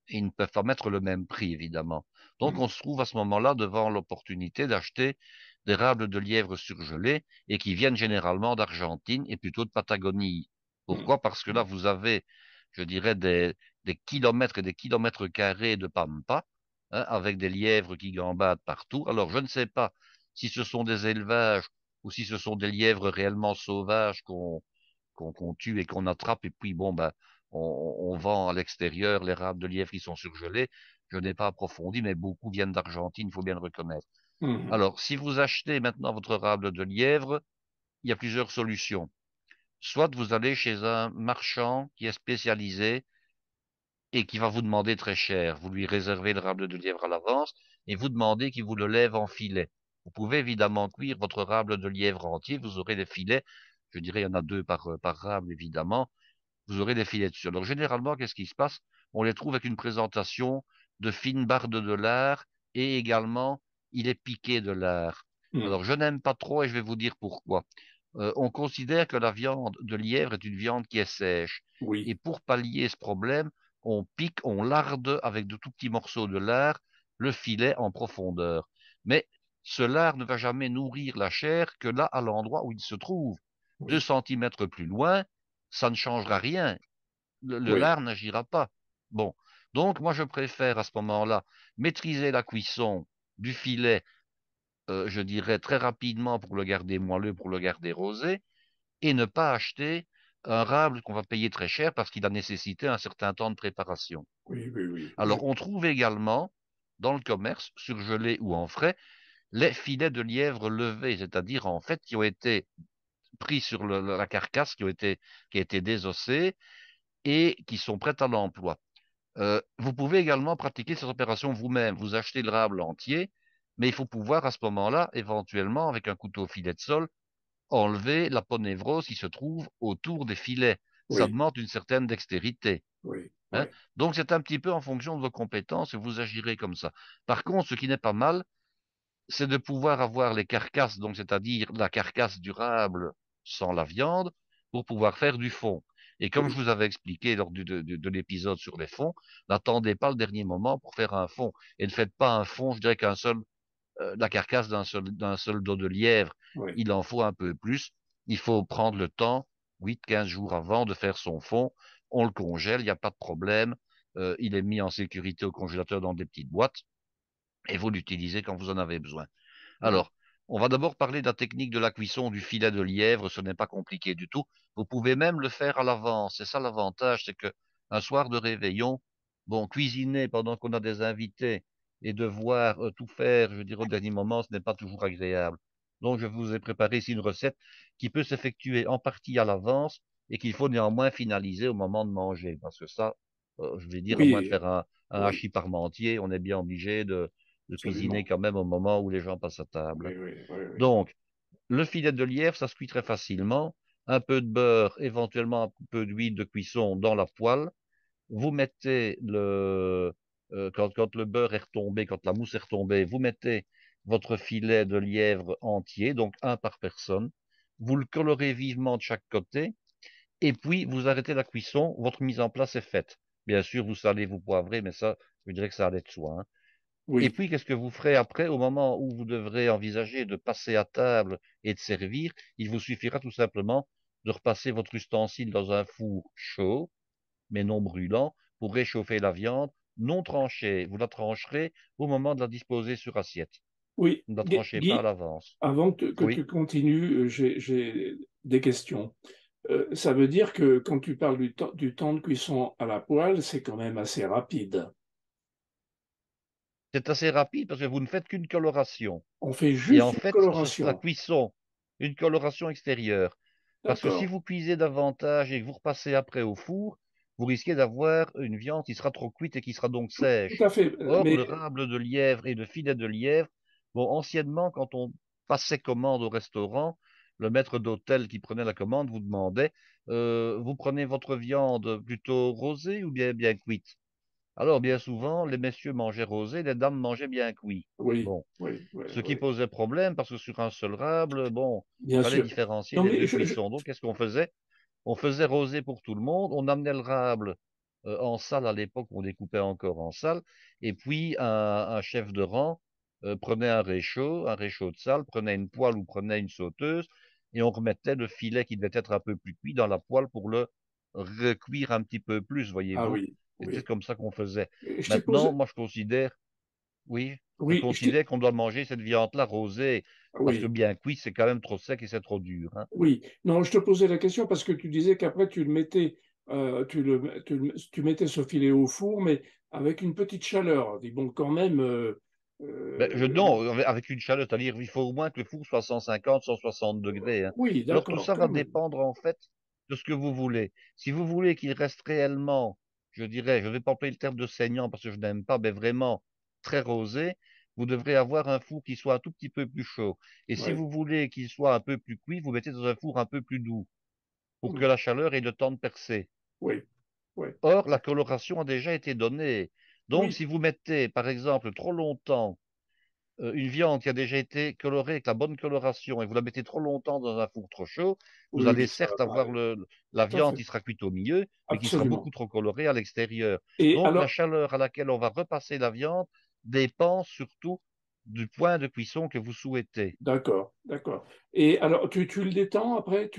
et ils ne peuvent pas mettre le même prix, évidemment. Donc, Hmm, on se trouve à ce moment-là devant l'opportunité d'acheter des rables de lièvre surgelés et qui viennent généralement d'Argentine et plutôt de Patagonie. hmm, Pourquoi? Parce que là, vous avez, je dirais, des kilomètres et des kilomètres carrés de pampa, hein, avec des lièvres qui gambadent partout. Alors, je ne sais pas si ce sont des élevages ou si ce sont des lièvres réellement sauvages qu'on tue et qu'on attrape, et puis bon, ben, on vend à l'extérieur les rables de lièvre qui sont surgelés. Je n'ai pas approfondi, mais beaucoup viennent d'Argentine, il faut bien le reconnaître. hmm, Alors, si vous achetez maintenant votre rable de lièvre, il y a plusieurs solutions. Soit vous allez chez un marchand qui est spécialisé et qui va vous demander très cher. Vous lui réservez le rable de lièvre à l'avance et vous demandez qu'il vous le lève en filet. Vous pouvez évidemment cuire votre rable de lièvre entier, vous aurez des filets. Je dirais, il y en a deux par rable, évidemment. Vous aurez des filets dessus. Alors, généralement, qu'est-ce qui se passe? On les trouve avec une présentation de fines barres de lard et également, il est piqué de lard. hmm. Alors, je n'aime pas trop et je vais vous dire pourquoi. On considère que la viande de lièvre est une viande qui est sèche. Et Oui, pour pallier ce problème, on pique, on larde avec de tout petits morceaux de lard le filet en profondeur. Mais ce lard ne va jamais nourrir la chair que là, à l'endroit où il se trouve. Deux oui, centimètres plus loin, ça ne changera rien. Le oui, lard n'agira pas. Bon, Donc, moi, je préfère à ce moment-là maîtriser la cuisson du filet, je dirais très rapidement pour le garder moelleux, pour le garder rosé, et ne pas acheter un rable qu'on va payer très cher parce qu'il a nécessité un certain temps de préparation. Oui, oui, oui. Alors, on trouve également dans le commerce, surgelés ou en frais, les filets de lièvre levés, c'est-à-dire en fait qui ont été pris sur la carcasse, qui a été désossée et qui sont prêtes à l'emploi. Vous pouvez également pratiquer cette opération vous-même. Vous achetez le rable entier, mais il faut pouvoir à ce moment-là, éventuellement, avec un couteau filet de sol, enlever la peau névrose qui se trouve autour des filets. Ça Oui, demande une certaine dextérité. oui, oui, Hein. Donc c'est un petit peu en fonction de vos compétences et vous agirez comme ça. Par contre, ce qui n'est pas mal, c'est de pouvoir avoir les carcasses, donc c'est-à-dire la carcasse durable sans la viande, pour pouvoir faire du fond. Et comme je oui, vous avais expliqué lors de l'épisode sur les fonds, n'attendez pas le dernier moment pour faire un fond. Et ne faites pas un fond, je dirais qu'un seul, la carcasse d'un seul dos de lièvre. oui. Il en faut un peu plus. Il faut prendre le temps, 8, 15 jours avant, de faire son fond. On le congèle, il n'y a pas de problème. Il est mis en sécurité au congélateur dans des petites boîtes et vous l'utilisez quand vous en avez besoin. Oui. Alors, on va d'abord parler de la technique de la cuisson du filet de lièvre. Ce n'est pas compliqué du tout. Vous pouvez même le faire à l'avance. C'est ça l'avantage, c'est que un soir de réveillon, bon, cuisiner pendant qu'on a des invités et devoir tout faire, je veux dire, au dernier moment, ce n'est pas toujours agréable. Donc, je vous ai préparé ici une recette qui peut s'effectuer en partie à l'avance et qu'il faut néanmoins finaliser au moment de manger. Parce que ça, je vais dire, à moins de Oui, faire un oui, hachis parmentier, on est bien obligé de cuisiner absolument. quand même au moment où les gens passent à table. Oui, oui, oui, oui. Donc, le filet de lièvre, ça se cuit très facilement. Un peu de beurre, éventuellement un peu d'huile de cuisson dans la poêle. Vous mettez quand le beurre est retombé, quand la mousse est retombée, vous mettez votre filet de lièvre entier, donc un par personne. Vous le colorez vivement de chaque côté. Et puis, vous arrêtez la cuisson. Votre mise en place est faite. Bien sûr, vous salez, vous poivrez, mais ça, je dirais que ça allait de soi. Hein. Et Oui, puis, qu'est-ce que vous ferez après, au moment où vous devrez envisager de passer à table et de servir? Il vous suffira tout simplement de repasser votre ustensile dans un four chaud, mais non brûlant, pour réchauffer la viande non tranchée. Vous la trancherez au moment de la disposer sur assiette. oui. Ne la tranchez pas à Guy, l'avance. avant que Oui, tu continues, j'ai des questions. Ça veut dire que quand tu parles du temps de cuisson à la poêle, c'est quand même assez rapide. c'est assez rapide parce que vous ne faites qu'une coloration. On fait Et en juste une fait, la coloration. cuisson, une coloration extérieure. Parce que si D'accord. vous cuisez davantage et que vous repassez après au four, vous risquez d'avoir une viande qui sera trop cuite et qui sera donc Tout sèche. à fait. Or, le Mais rable de lièvre et le filet de lièvre, bon, anciennement, quand on passait commande au restaurant, le maître d'hôtel qui prenait la commande vous demandait, vous prenez votre viande plutôt rosée ou bien cuite? Alors, bien souvent, les messieurs mangeaient rosé, les dames mangeaient bien cuit. oui, Bon. oui, oui, Ce qui oui. posait problème parce que sur un seul rable, bon, il Bien fallait sûr. différencier Non, les mais deux cuissons. Donc, qu'est-ce qu'on faisait? On faisait rosé pour tout le monde. On amenait le rable en salle à l'époque, on découpait encore en salle. Et puis, un chef de rang prenait un réchaud de salle, prenait une poêle ou prenait une sauteuse, et on remettait le filet qui devait être un peu plus cuit dans la poêle pour le recuire un petit peu plus, ah voyez-vous. oui, Et c'est oui. comme ça qu'on faisait. Je t'ai Maintenant, posé. moi, je considère oui, je Oui, considère qu'on doit manger cette viande-là rosée, parce que oui. bien cuit, c'est quand même trop sec et c'est trop dur. Hein. Oui, non, je te posais la question parce que tu disais qu'après tu le mettais, tu mettais ce filet au four, mais avec une petite chaleur. Dis bon, quand même. Non, avec une chaleur, c'est-à-dire il faut au moins que le four soit à 150, 160 degrés. Hein. Oui, Alors tout d'accord, ça va quand même. dépendre en fait de ce que vous voulez. Si vous voulez qu'il reste réellement, je dirais, je ne vais pas employer le terme de saignant parce que je n'aime pas, mais vraiment très rosé, vous devrez avoir un four qui soit un tout petit peu plus chaud. Et si Oui, vous voulez qu'il soit un peu plus cuit, vous mettez dans un four un peu plus doux pour que oui, la chaleur ait le temps de percer. oui, oui, Or, la coloration a déjà été donnée. Donc, oui, si vous mettez, par exemple, trop longtemps une viande qui a déjà été colorée avec la bonne coloration et vous la mettez trop longtemps dans un four trop chaud, vous oui, allez oui, ça va certes pas avoir aller. la Tout à viande fait, qui sera cuite au milieu, mais qui sera beaucoup absolument. trop colorée à l'extérieur. Et Donc, la alors, chaleur à laquelle on va repasser la viande dépend surtout du point de cuisson que vous souhaitez. D'accord, d'accord. Et alors, tu le détends après,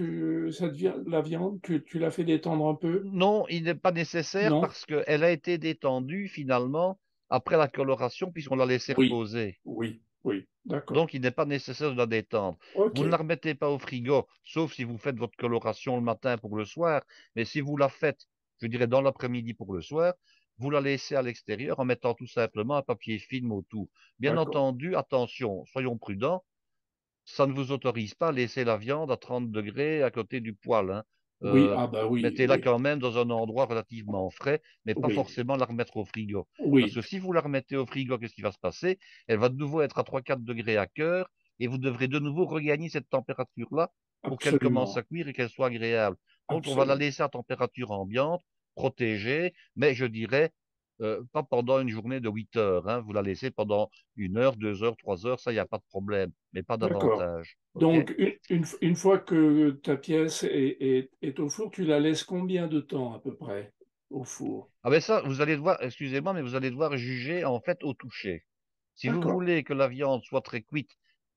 ça devient la viande, tu la fais détendre un peu? Non, il n'est pas nécessaire Non? parce qu'elle a été détendue finalement après la coloration puisqu'on l'a laissée Oui, reposer. oui, oui, d'accord. Donc, il n'est pas nécessaire de la détendre. Ok, Vous ne la remettez pas au frigo, sauf si vous faites votre coloration le matin pour le soir. Mais si vous la faites, je dirais dans l'après-midi pour le soir, vous la laissez à l'extérieur en mettant tout simplement un papier film autour. Bien d'accord. entendu, attention, soyons prudents, ça ne vous autorise pas à laisser la viande à 30 degrés à côté du poêle, hein. Oui, Euh, ah bah oui, Mettez-la oui, quand même dans un endroit relativement frais, mais pas oui, forcément la remettre au frigo. Parce oui, que si vous la remettez au frigo, qu'est-ce qui va se passer? Elle va de nouveau être à 3-4 degrés à cœur et vous devrez de nouveau regagner cette température-là pour qu'elle commence absolument, à cuire et qu'elle soit agréable. Donc, on va la absolument. laisser à température ambiante, protégée, mais je dirais pas pendant une journée de 8 heures, hein. Vous la laissez pendant 1 heure, 2 heures, 3 heures, ça, il n'y a pas de problème, mais pas D'accord. davantage. OK? Donc, une fois que ta pièce est au four, tu la laisses combien de temps à peu près au four? Ah ben ça, vous allez devoir, excusez-moi, mais vous allez devoir juger en fait au toucher. Si vous D'accord. voulez que la viande soit très cuite,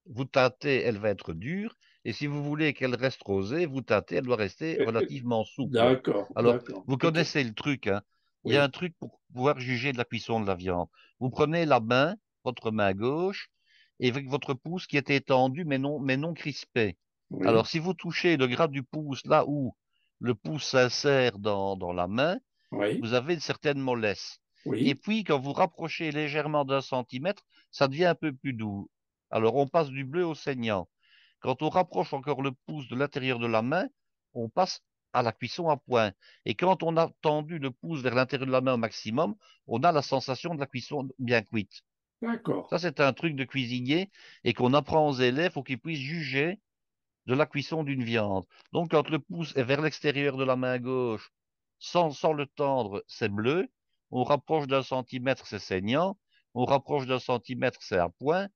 vous tâtez, elle va être dure. Et si vous voulez qu'elle reste rosée, vous tâtez, elle doit rester Euh, euh, relativement souple. D'accord, Alors, d'accord. vous Ok. connaissez le truc, hein. Il y a un Oui, truc pour pouvoir juger de la cuisson de la viande. Vous prenez la main, votre main gauche, et avec votre pouce qui est étendu mais non crispé. Alors, oui, si vous touchez le gras du pouce là où le pouce s'insère dans la main, oui, vous avez une certaine mollesse. Et oui. puis, quand vous rapprochez légèrement d'1 centimètre, ça devient un peu plus doux. Alors, on passe du bleu au saignant. Quand on rapproche encore le pouce de l'intérieur de la main, on passe à la cuisson à point. Et quand on a tendu le pouce vers l'intérieur de la main au maximum, on a la sensation de la cuisson bien cuite. D'accord, Ça, c'est un truc de cuisinier et qu'on apprend aux élèves pour qu'ils puissent juger de la cuisson d'une viande. Donc, quand le pouce est vers l'extérieur de la main gauche, sans le tendre, c'est bleu. On rapproche d'1 centimètre, c'est saignant. On rapproche d'1 centimètre, c'est à point.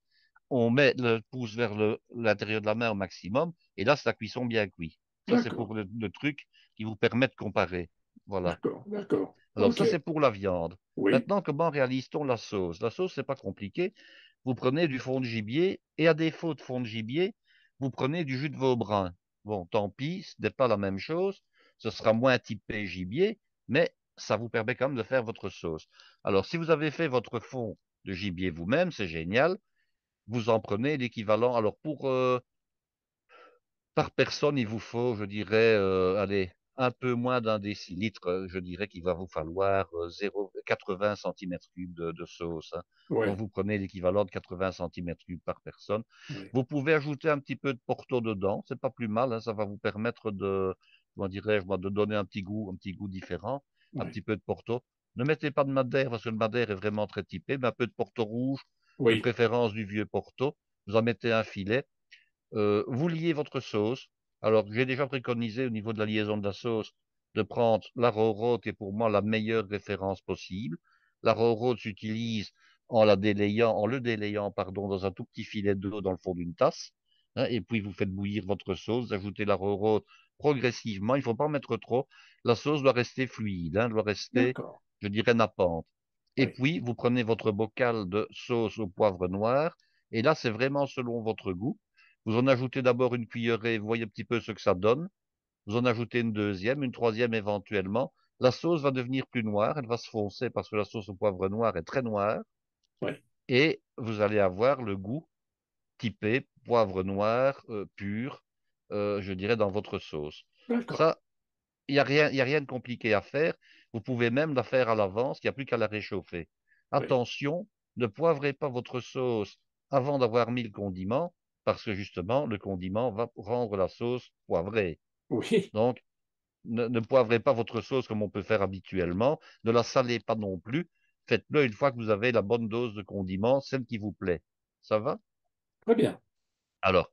On met le pouce vers l'intérieur de la main au maximum. Et là, c'est la cuisson bien cuite. Ça, c'est d'accord, pour le truc qui vous permet de comparer. Voilà. d'accord, d'accord. Alors, Ok. ça, c'est pour la viande. Oui, Maintenant, comment réalise-t-on la sauce? La sauce, c'est pas compliqué. Vous prenez du fond de gibier et à défaut de fond de gibier, vous prenez du jus de veau brun. Bon, tant pis, ce n'est pas la même chose. Ce sera moins typé gibier, mais ça vous permet quand même de faire votre sauce. Alors, si vous avez fait votre fond de gibier vous-même, c'est génial. Vous en prenez l'équivalent. Alors, par personne, il vous faut, je dirais, allez, un peu moins d'un décilitre. Je dirais qu'il va vous falloir 80 centimètres cubes de sauce, hein. Donc, oui, vous prenez l'équivalent de 80 centimètres cubes par personne. oui, Vous pouvez ajouter un petit peu de Porto dedans. C'est pas plus mal, hein. Ça va vous permettre comment dirais-je, moi, de donner un petit goût différent. Un oui, petit peu de Porto. Ne mettez pas de Madère parce que le Madère est vraiment très typé, mais un peu de Porto rouge, de oui, préférence du vieux Porto. Vous en mettez un filet. Vous liez votre sauce. Alors, j'ai déjà préconisé au niveau de la liaison de la sauce de prendre la Roro, qui est pour moi la meilleure référence possible. La Roro s'utilise en le délayant, pardon, dans un tout petit filet d'eau dans le fond d'une tasse, hein, et puis vous faites bouillir votre sauce, vous ajoutez la Roro progressivement. Il ne faut pas en mettre trop. La sauce doit rester fluide, hein, doit rester, d'accord, je dirais, nappante. Et oui, puis, vous prenez votre bocal de sauce au poivre noir, et là, c'est vraiment selon votre goût. Vous en ajoutez d'abord une cuillerée, vous voyez un petit peu ce que ça donne. Vous en ajoutez une deuxième, une troisième éventuellement. La sauce va devenir plus noire, elle va se foncer parce que la sauce au poivre noir est très noire. oui, Et vous allez avoir le goût typé poivre noir pur, je dirais, dans votre sauce. d'accord, Ça, il y a rien de compliqué à faire. Vous pouvez même la faire à l'avance, il n'y a plus qu'à la réchauffer. oui, Attention, ne poivrez pas votre sauce avant d'avoir mis le condiment, parce que justement, le condiment va rendre la sauce poivrée. oui, Donc, ne poivrez pas votre sauce comme on peut faire habituellement. Ne la salez pas non plus. Faites-le une fois que vous avez la bonne dose de condiment, celle qui vous plaît. Ça va? très bien, Alors,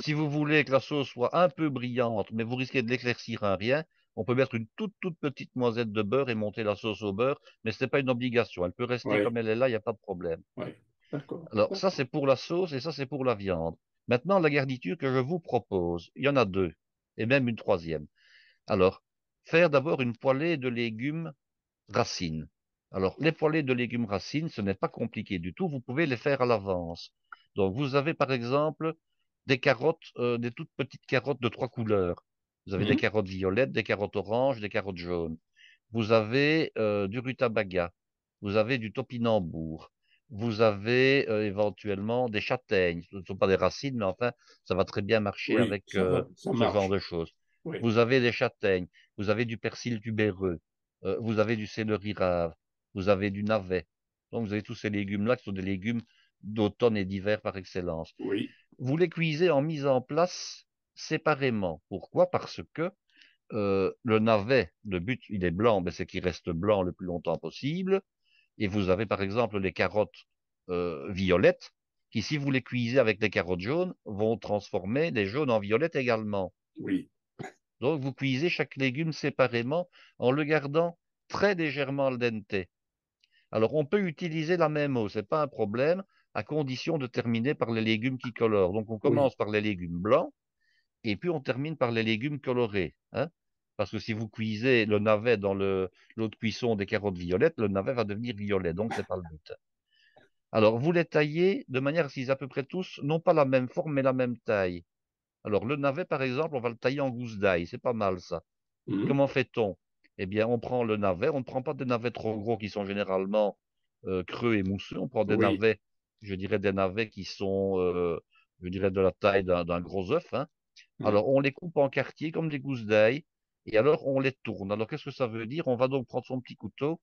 si vous voulez que la sauce soit un peu brillante, mais vous risquez de l'éclaircir un rien, on peut mettre une toute petite noisette de beurre et monter la sauce au beurre, mais ce n'est pas une obligation. Elle peut rester oui, comme elle est là, il n'y a pas de problème. oui, d'accord, Alors, ça, c'est d'accord, pour la sauce et ça, c'est pour la viande. Maintenant, la garniture que je vous propose, il y en a deux, et même une troisième. Alors, faire d'abord une poêlée de légumes racines. Alors, les poêlées de légumes racines, ce n'est pas compliqué du tout. Vous pouvez les faire à l'avance. Donc, vous avez par exemple des carottes, des toutes petites carottes de trois couleurs. Vous avez des Mhm. carottes violettes, des carottes oranges, des carottes jaunes. Vous avez du rutabaga. Vous avez du topinambour. Vous avez éventuellement des châtaignes. Ce ne sont pas des racines, mais enfin, ça va très bien marcher Oui, avec ça va, ça ce genre marche. de choses. Oui, Vous avez des châtaignes. Vous avez du persil tubéreux. Vous avez du céleri rave. Vous avez du navet. Donc, vous avez tous ces légumes-là qui sont des légumes d'automne et d'hiver par excellence. oui, Vous les cuisez en mise en place séparément. Pourquoi? Parce que le navet, le but, il est blanc, mais c'est qu'il reste blanc le plus longtemps possible. Et vous avez par exemple les carottes violettes, qui si vous les cuisez avec les carottes jaunes, vont transformer les jaunes en violettes également. oui. Donc vous cuisez chaque légume séparément en le gardant très légèrement al dente. Alors on peut utiliser la même eau, c'est pas un problème, à condition de terminer par les légumes qui colorent. Donc on Oui, commence par les légumes blancs et puis on termine par les légumes colorés, hein. Parce que si vous cuisez le navet dans l'eau de cuisson des carottes violettes, le navet va devenir violet, donc c'est pas le but. Alors vous les taillez de manière à ce qu'ils aient à peu près tous, non pas la même forme, mais la même taille. Alors le navet, par exemple, on va le tailler en gousse d'ail, c'est pas mal ça. mhm. Comment fait-on? Eh bien, on prend le navet, on ne prend pas des navets trop gros qui sont généralement creux et mousseux, on prend des Oui, navets, je dirais des navets qui sont, je dirais, de la taille d'un gros œuf, hein. mhm. Alors, on les coupe en quartiers comme des gousses d'ail, et alors on les tourne. Alors, qu'est-ce que ça veut dire? On va donc prendre son petit couteau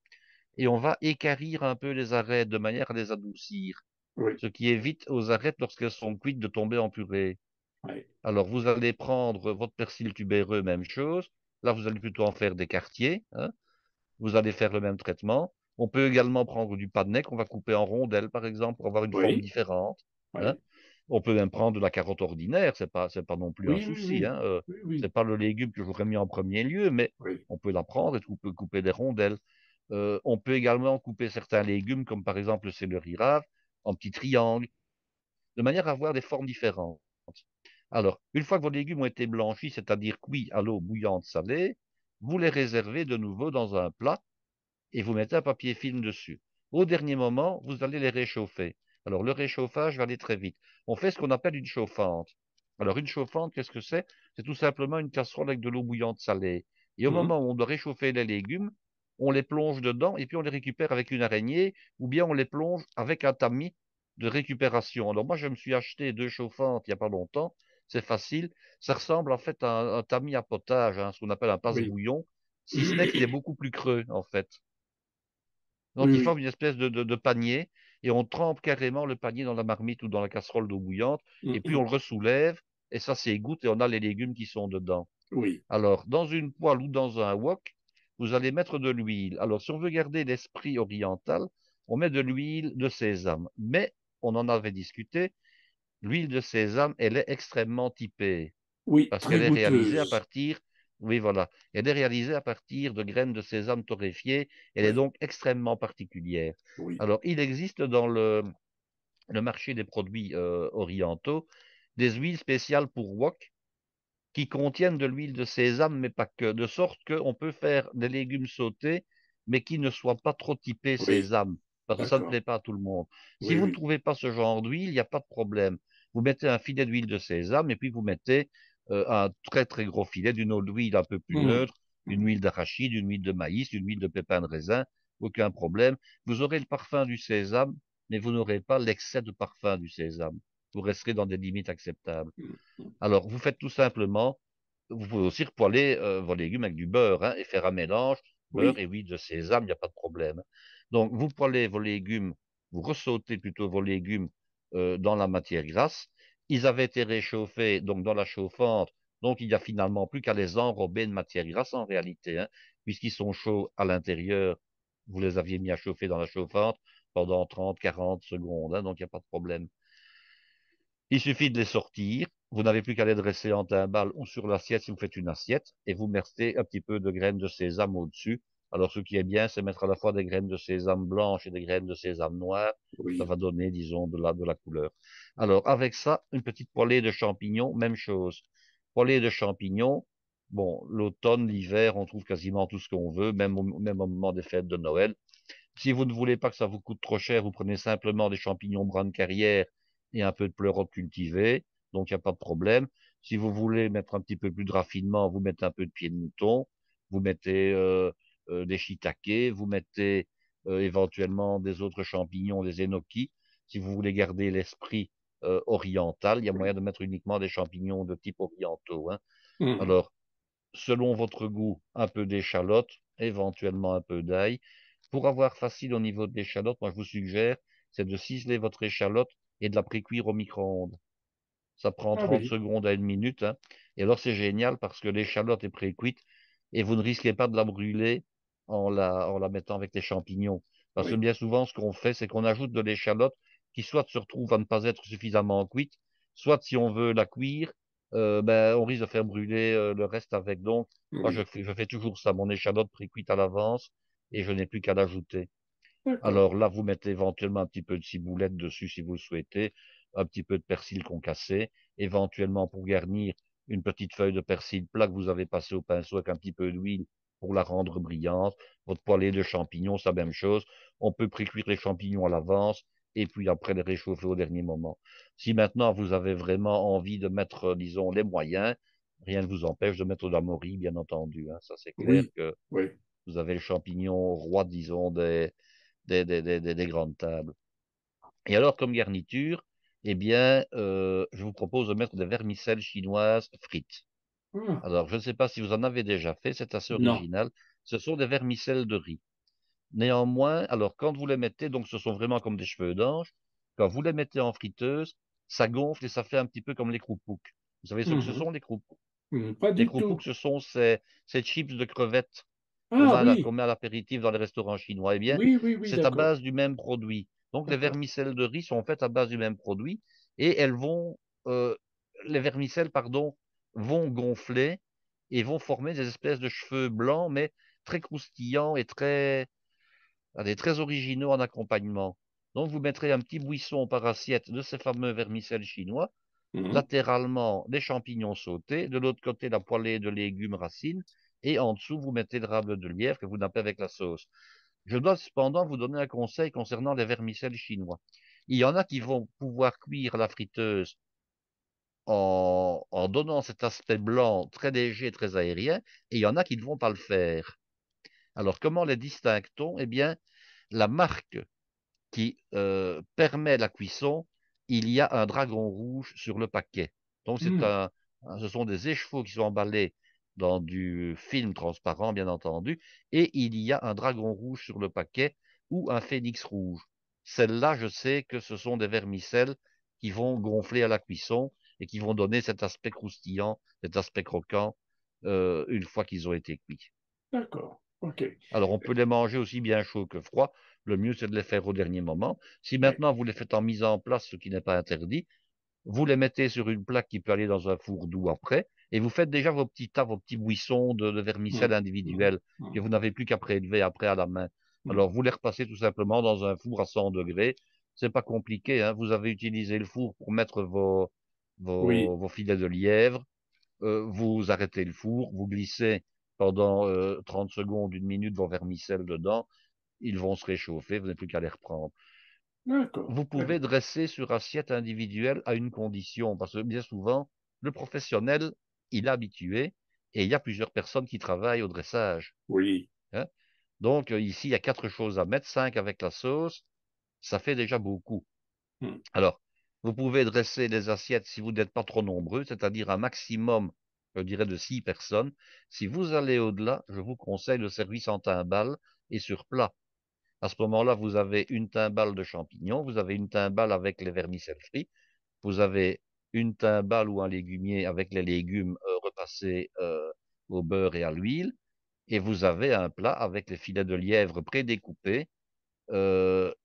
et on va équarrir un peu les arêtes de manière à les adoucir, Oui, ce qui évite aux arêtes, lorsqu'elles sont cuites, de tomber en purée. oui, Alors, vous allez prendre votre persil tubéreux, même chose. Là, vous allez plutôt en faire des quartiers, hein. Vous allez faire le même traitement. On peut également prendre du panais qu'on va couper en rondelles, par exemple, pour avoir une forme oui, différente, hein. oui, On peut même prendre de la carotte ordinaire, c'est pas non plus un oui, oui, souci, oui, hein. oui, oui, C'est pas le légume que j'aurais mis en premier lieu, mais oui, on peut la prendre et on peut couper des rondelles. On peut également couper certains légumes, comme par exemple le céleri rave, en petits triangles, de manière à avoir des formes différentes. Alors, une fois que vos légumes ont été blanchis, c'est-à-dire cuits à l'eau bouillante salée, vous les réservez de nouveau dans un plat et vous mettez un papier film dessus. Au dernier moment, vous allez les réchauffer. Alors, le réchauffage va aller très vite. On fait ce qu'on appelle une chauffante. Alors, une chauffante, qu'est-ce que c'est? C'est tout simplement une casserole avec de l'eau bouillante salée. Et au mhm. moment où on doit réchauffer les légumes, on les plonge dedans et puis on les récupère avec une araignée ou bien on les plonge avec un tamis de récupération. Alors, moi, je me suis acheté deux chauffantes il n'y a pas longtemps. C'est facile. Ça ressemble en fait à un tamis à potage, hein, ce qu'on appelle un Oui, passe-bouillon, si ce n'est qu'il est beaucoup plus creux, en fait. oui, Donc, il oui, forme une espèce de panier et on trempe carrément le panier dans la marmite ou dans la casserole d'eau bouillante et puis on mhm. le ressoulève et ça s'égoutte et on a les légumes qui sont dedans. Oui, Alors, dans une poêle ou dans un wok, vous allez mettre de l'huile. Alors, si on veut garder l'esprit oriental, on met de l'huile de sésame. Mais, on en avait discuté, l'huile de sésame, elle est extrêmement typée oui, parce très qu'elle est réalisée à goûteuse. partir, oui, voilà, elle est réalisée à partir de graines de sésame torréfiées. Elle est Oui, donc extrêmement particulière. oui, Alors, il existe dans le marché des produits orientaux des huiles spéciales pour wok qui contiennent de l'huile de sésame, mais pas que, de sorte qu'on peut faire des légumes sautés, mais qui ne soient pas trop typés oui, sésame, parce que ça ne d'accord. plaît pas à tout le monde. Si Oui, vous ne oui. trouvez pas ce genre d'huile, il n'y a pas de problème. Vous mettez un filet d'huile de sésame et puis vous mettez un très très gros filet d'une autre huile un peu plus Mhm. neutre, une Mhm. huile d'arachide, une huile de maïs, une huile de pépins de raisin, aucun problème. Vous aurez le parfum du sésame, mais vous n'aurez pas l'excès de parfum du sésame. Vous resterez dans des limites acceptables. Mhm. Alors, vous faites tout simplement, vous pouvez aussi repoêler vos légumes avec du beurre, hein, et faire un mélange, beurre Oui, et huile de sésame, il n'y a pas de problème. Donc, vous poêlez vos légumes, vous ressautez plutôt vos légumes dans la matière grasse. Ils avaient été réchauffés donc dans la chauffante, donc il n'y a finalement plus qu'à les enrober de matière grasse en réalité, hein, puisqu'ils sont chauds à l'intérieur. Vous les aviez mis à chauffer dans la chauffante pendant 30, 40 secondes, hein, donc il n'y a pas de problème. Il suffit de les sortir. Vous n'avez plus qu'à les dresser en timbale ou sur l'assiette si vous faites une assiette et vous mettez un petit peu de graines de sésame au-dessus. Alors, ce qui est bien, c'est mettre à la fois des graines de sésame blanches et des graines de sésame noires. Ça oui, va donner, disons, de la couleur. Alors, avec ça, une petite poêlée de champignons, même chose. Poêlée de champignons. Bon, l'automne, l'hiver, on trouve quasiment tout ce qu'on veut, même au moment des fêtes de Noël. Si vous ne voulez pas que ça vous coûte trop cher, vous prenez simplement des champignons bras de carrière et un peu de pleurote cultivé, donc il n'y a pas de problème. Si vous voulez mettre un petit peu plus de raffinement, vous mettez un peu de pied de mouton, vous mettez des shiitake, vous mettez éventuellement des autres champignons, des enoki. Si vous voulez garder l'esprit oriental, il y a moyen de mettre uniquement des champignons de type orientaux, hein. Mhm. Alors, selon votre goût, un peu d'échalote, éventuellement un peu d'ail. Pour avoir facile au niveau de l'échalote, moi je vous suggère, c'est de ciseler votre échalote et de la précuire au micro-ondes. Ça prend Ah 30 oui, secondes à 1 minute, hein. Et alors c'est génial parce que l'échalote est pré-cuite et vous ne risquez pas de la brûler en la mettant avec les champignons. Parce que oui, bien souvent, ce qu'on fait, c'est qu'on ajoute de l'échalote qui soit se retrouve à ne pas être suffisamment cuite, soit si on veut la cuire, ben, on risque de faire brûler le reste avec. Donc, moi, oui. je fais toujours ça, mon échalote pré-cuite à l'avance et je n'ai plus qu'à l'ajouter. D'accord. Alors là, vous mettez éventuellement un petit peu de ciboulette dessus si vous le souhaitez, un petit peu de persil concassé, éventuellement pour garnir une petite feuille de persil plat que vous avez passé au pinceau avec un petit peu d'huile pour la rendre brillante. Votre poêlée de champignons, c'est la même chose. On peut précuire les champignons à l'avance et puis après les réchauffer au dernier moment. Si maintenant vous avez vraiment envie de mettre, disons, les moyens, rien ne vous empêche de mettre de la morille, bien entendu, hein. Ça, c'est clair Oui, que oui. vous avez le champignon roi, disons, des grandes tables. Et alors, comme garniture, eh bien, je vous propose de mettre des vermicelles chinoises frites. Ah, Alors, je ne sais pas si vous en avez déjà fait, c'est assez non. original. Ce sont des vermicelles de riz. Néanmoins, alors, quand vous les mettez, donc ce sont vraiment comme des cheveux d'ange, quand vous les mettez en friteuse, ça gonfle et ça fait un petit peu comme les croupouks. Vous savez ce que ce Mhm. sont, les croupouks? Mhm. Pas Les du tout. croupouks, ce sont ces chips de crevettes Ah qu'on oui, met à l'apéritif dans les restaurants chinois. Eh bien, oui, oui, oui, c'est à d'accord. base du même produit. Donc, les D'accord. vermicelles de riz sont faites à base du même produit et euh, les vermicelles, pardon, vont gonfler et vont former des espèces de cheveux blancs, mais très croustillants et très originaux en accompagnement. Donc, vous mettrez un petit buisson par assiette de ces fameux vermicelles chinois, Mhm. latéralement des champignons sautés, de l'autre côté la poêlée de légumes racines, et en dessous, vous mettez le rable de lièvre que vous nappez avec la sauce. Je dois cependant vous donner un conseil concernant les vermicelles chinois. Il y en a qui vont pouvoir cuire la friteuse en donnant cet aspect blanc très léger, très aérien, et il y en a qui ne vont pas le faire. Alors, comment les distingue-t-on? Eh bien, la marque qui permet la cuisson, il y a un dragon rouge sur le paquet. Donc, Mhm. ce sont des échevaux qui sont emballés dans du film transparent, bien entendu, et il y a un dragon rouge sur le paquet ou un phénix rouge. Celles-là, je sais que ce sont des vermicelles qui vont gonfler à la cuisson et qui vont donner cet aspect croustillant, cet aspect croquant, une fois qu'ils ont été cuits. D'accord. OK. Alors, on peut les manger aussi bien chaud que froid. Le mieux, c'est de les faire au dernier moment. Si Oui. maintenant vous les faites en mise en place, ce qui n'est pas interdit, vous les mettez sur une plaque qui peut aller dans un four doux après, et vous faites déjà vos petits tas, vos petits buissons de vermicelles Mhm. Mhm. individuelles que Mhm. vous n'avez plus qu'à prélever après à la main. Mhm. Alors, vous les repassez tout simplement dans un four à 100 degrés. C'est pas compliqué, hein. Vous avez utilisé le four pour mettre Oui. vos filets de lièvre. Vous arrêtez le four, vous glissez pendant 30 secondes, 1 minute vos vermicelles dedans, ils vont se réchauffer, vous n'avez plus qu'à les reprendre. D'accord. Vous Très pouvez bien. dresser sur assiette individuelle à une condition, parce que bien souvent, le professionnel, il est habitué, et il y a plusieurs personnes qui travaillent au dressage, Oui. hein. Donc ici, il y a 4 choses à mettre, 5 avec la sauce, ça fait déjà beaucoup. Mhm. Alors, vous pouvez dresser les assiettes si vous n'êtes pas trop nombreux, c'est-à-dire un maximum, je dirais, de 6 personnes. Si vous allez au-delà, je vous conseille le service en timbale et sur plat. À ce moment-là, vous avez une timbale de champignons, vous avez une timbale avec les vermicelles frites, vous avez une timbale ou un légumier avec les légumes repassés au beurre et à l'huile, et vous avez un plat avec les filets de lièvre prédécoupés,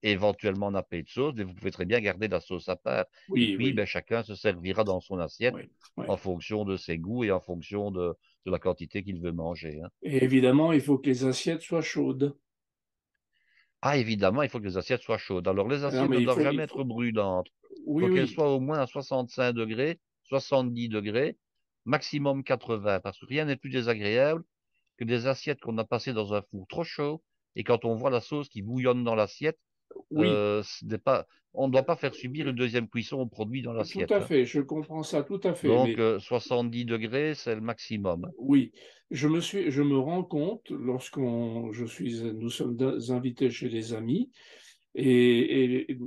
éventuellement nappé de sauce, mais vous pouvez très bien garder la sauce à part. Et Oui, puis, oui. ben, chacun se servira dans son assiette Oui. Oui. en fonction de ses goûts et en fonction de la quantité qu'il veut manger, hein. Et évidemment, il faut que les assiettes soient chaudes. Ah, évidemment, il faut que les assiettes soient chaudes. Alors, les Non, assiettes ne mais doivent jamais il être faut. brûlantes. Il Oui, faut qu'elles oui. soient au moins à 65 degrés, 70 degrés, maximum 80, parce que rien n'est plus désagréable que des assiettes qu'on a passées dans un four trop chaud Et quand on voit la sauce qui bouillonne dans l'assiette, Oui, on ne doit pas faire subir une deuxième cuisson au produit dans tout l'assiette, à hein. fait, je comprends ça tout à fait. Donc, Mais 70 degrés, c'est le maximum. oui, je me rends compte nous sommes invités chez les amis et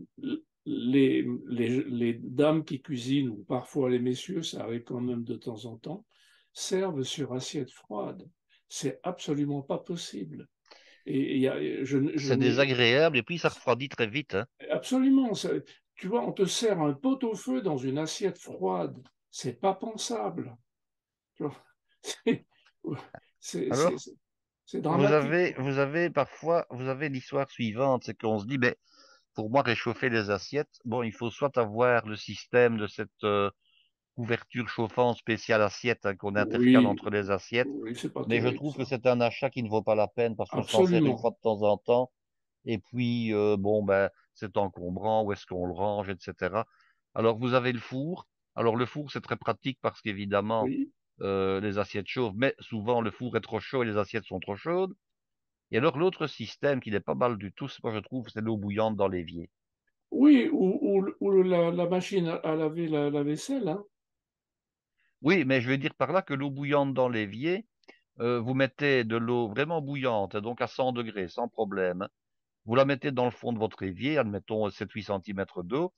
les dames qui cuisinent, ou parfois les messieurs, ça arrive quand même de temps en temps, servent sur assiette froide. C'est absolument pas possible. Et il y a, je C'est n'ai désagréable et puis ça refroidit très vite, hein. absolument. Tu vois, on te sert un pot-au-feu dans une assiette froide. C'est pas pensable. Tu vois. C'est c'est- Alors, c'est- c'est dramatique, quoi. vous avez l'histoire suivante, c'est qu'on se dit, ben, pour moi, réchauffer les assiettes, bon, il faut soit avoir le système de cette couverture chauffante spéciale assiette, hein, qu'on intercale Oui, entre les assiettes, oui, c'est pas mais je terrible trouve que ça. c'est un achat qui ne vaut pas la peine parce qu'on s'en sert une fois Absolument. de temps en temps, et puis, bon, ben, c'est encombrant, où est-ce qu'on le range, etc. Alors, vous avez le four. Alors, le four, c'est très pratique parce qu'évidemment, Oui. les assiettes chauffent, mais souvent, le four est trop chaud et les assiettes sont trop chaudes. Et alors, l'autre système qui n'est pas mal du tout, c'est moi, je trouve, c'est l'eau bouillante dans l'évier. Oui, ou la machine à laver la vaisselle, hein. Oui, mais je veux dire par là que l'eau bouillante dans l'évier, vous mettez de l'eau vraiment bouillante, donc à 100 degrés, sans problème. Vous la mettez dans le fond de votre évier, admettons 7-8 centimètres d'eau.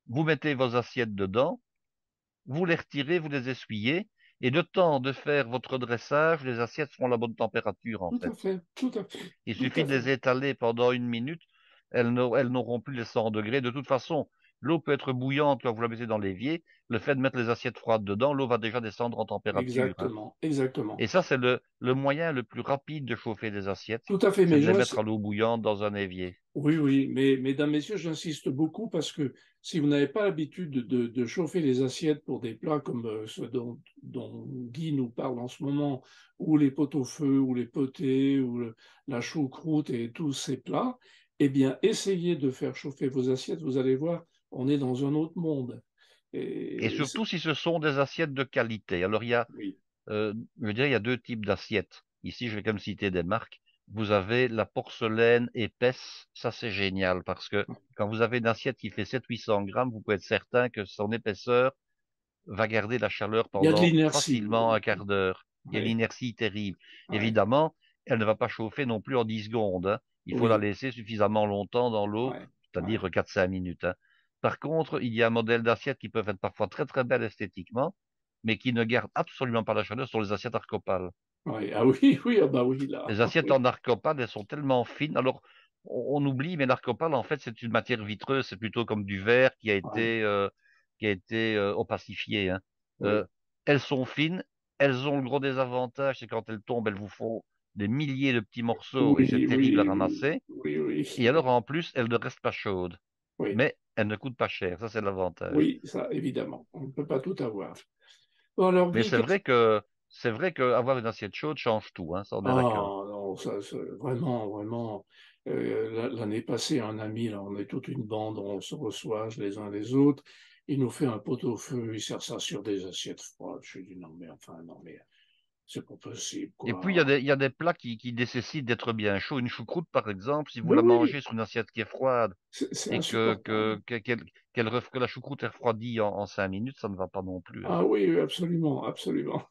Vous mettez vos assiettes dedans, vous les retirez, vous les essuyez, et le temps de faire votre dressage, les assiettes seront à la bonne température, en Tout fait. à fait, tout à fait, Il tout suffit à de fait. les étaler pendant une minute, elles n'auront plus les 100 degrés. De toute façon, l'eau peut être bouillante quand vous la mettez dans l'évier. Le fait de mettre les assiettes froides dedans, l'eau va déjà descendre en température, hein. Exactement, exactement. Et ça, c'est le moyen le plus rapide de chauffer des assiettes, Tout à fait, c'est de les mettre à l'eau bouillante dans un évier. oui, oui, mais mesdames, messieurs, j'insiste beaucoup parce que si vous n'avez pas l'habitude de chauffer les assiettes pour des plats comme ceux dont Guy nous parle en ce moment, ou les pot-au-feu, ou les potés, la choucroute et tous ces plats, eh bien, essayez de faire chauffer vos assiettes, vous allez voir, on est dans un autre monde. Et Et surtout si ce sont des assiettes de qualité. Alors, oui, je veux dire, il y a deux types d'assiettes. Ici, je vais quand même citer des marques. Vous avez la porcelaine épaisse. Ça, c'est génial parce que quand vous avez une assiette qui fait 700-800 grammes, vous pouvez être certain que son épaisseur va garder la chaleur il y a de pendant l'inertie. facilement un quart d'heure. Il y a Ouais, l'inertie terrible. ouais, Évidemment, elle ne va pas chauffer non plus en 10 secondes, hein. Il faut la oui, laisser suffisamment longtemps dans l'eau, ouais, c'est-à-dire ouais, 4-5 minutes, hein. Par contre, il y a un modèle d'assiette qui peuvent être parfois très très belles esthétiquement, mais qui ne gardent absolument pas la chaleur sur les assiettes Arcopal. ouais. Ah oui, oui, ah bah oui, là, Les assiettes oui, en Arcopal, elles sont tellement fines. Alors, on oublie, mais l'Arcopal, en fait, c'est une matière vitreuse. C'est plutôt comme du verre ouais, qui a été opacifié, hein. oui. Euh, elles sont fines. Elles ont le gros désavantage, c'est quand elles tombent, elles vous font des milliers de petits morceaux et c'est Oui, terrible à oui, oui, ramasser. oui, Et oui, alors, en plus, elles ne restent pas chaudes. oui, Mais elles ne coûtent pas cher. Ça, c'est l'avantage. oui, ça, évidemment, on ne peut pas tout avoir. Bon, alors, Mais Guy, c'est vrai que avoir une assiette chaude change tout, hein. Ça, on est d'accord. ah, non, ça, vraiment, vraiment, l'année passée, un ami, là, on est toute une bande, on se reçoit les uns les autres, il nous fait un pot-au-feu, il sert ça sur des assiettes froides. Je lui dis, non, mais enfin, non, mais c'est pas possible, Et puis, quoi. il y a des plats qui nécessitent d'être bien chauds. Une choucroute, par exemple, si vous Mais la oui, mangez sur une assiette qui est froide c'est et insupportable. que la choucroute est refroidie en 5 minutes, ça ne va pas non plus, hein. Ah oui, oui, absolument, absolument.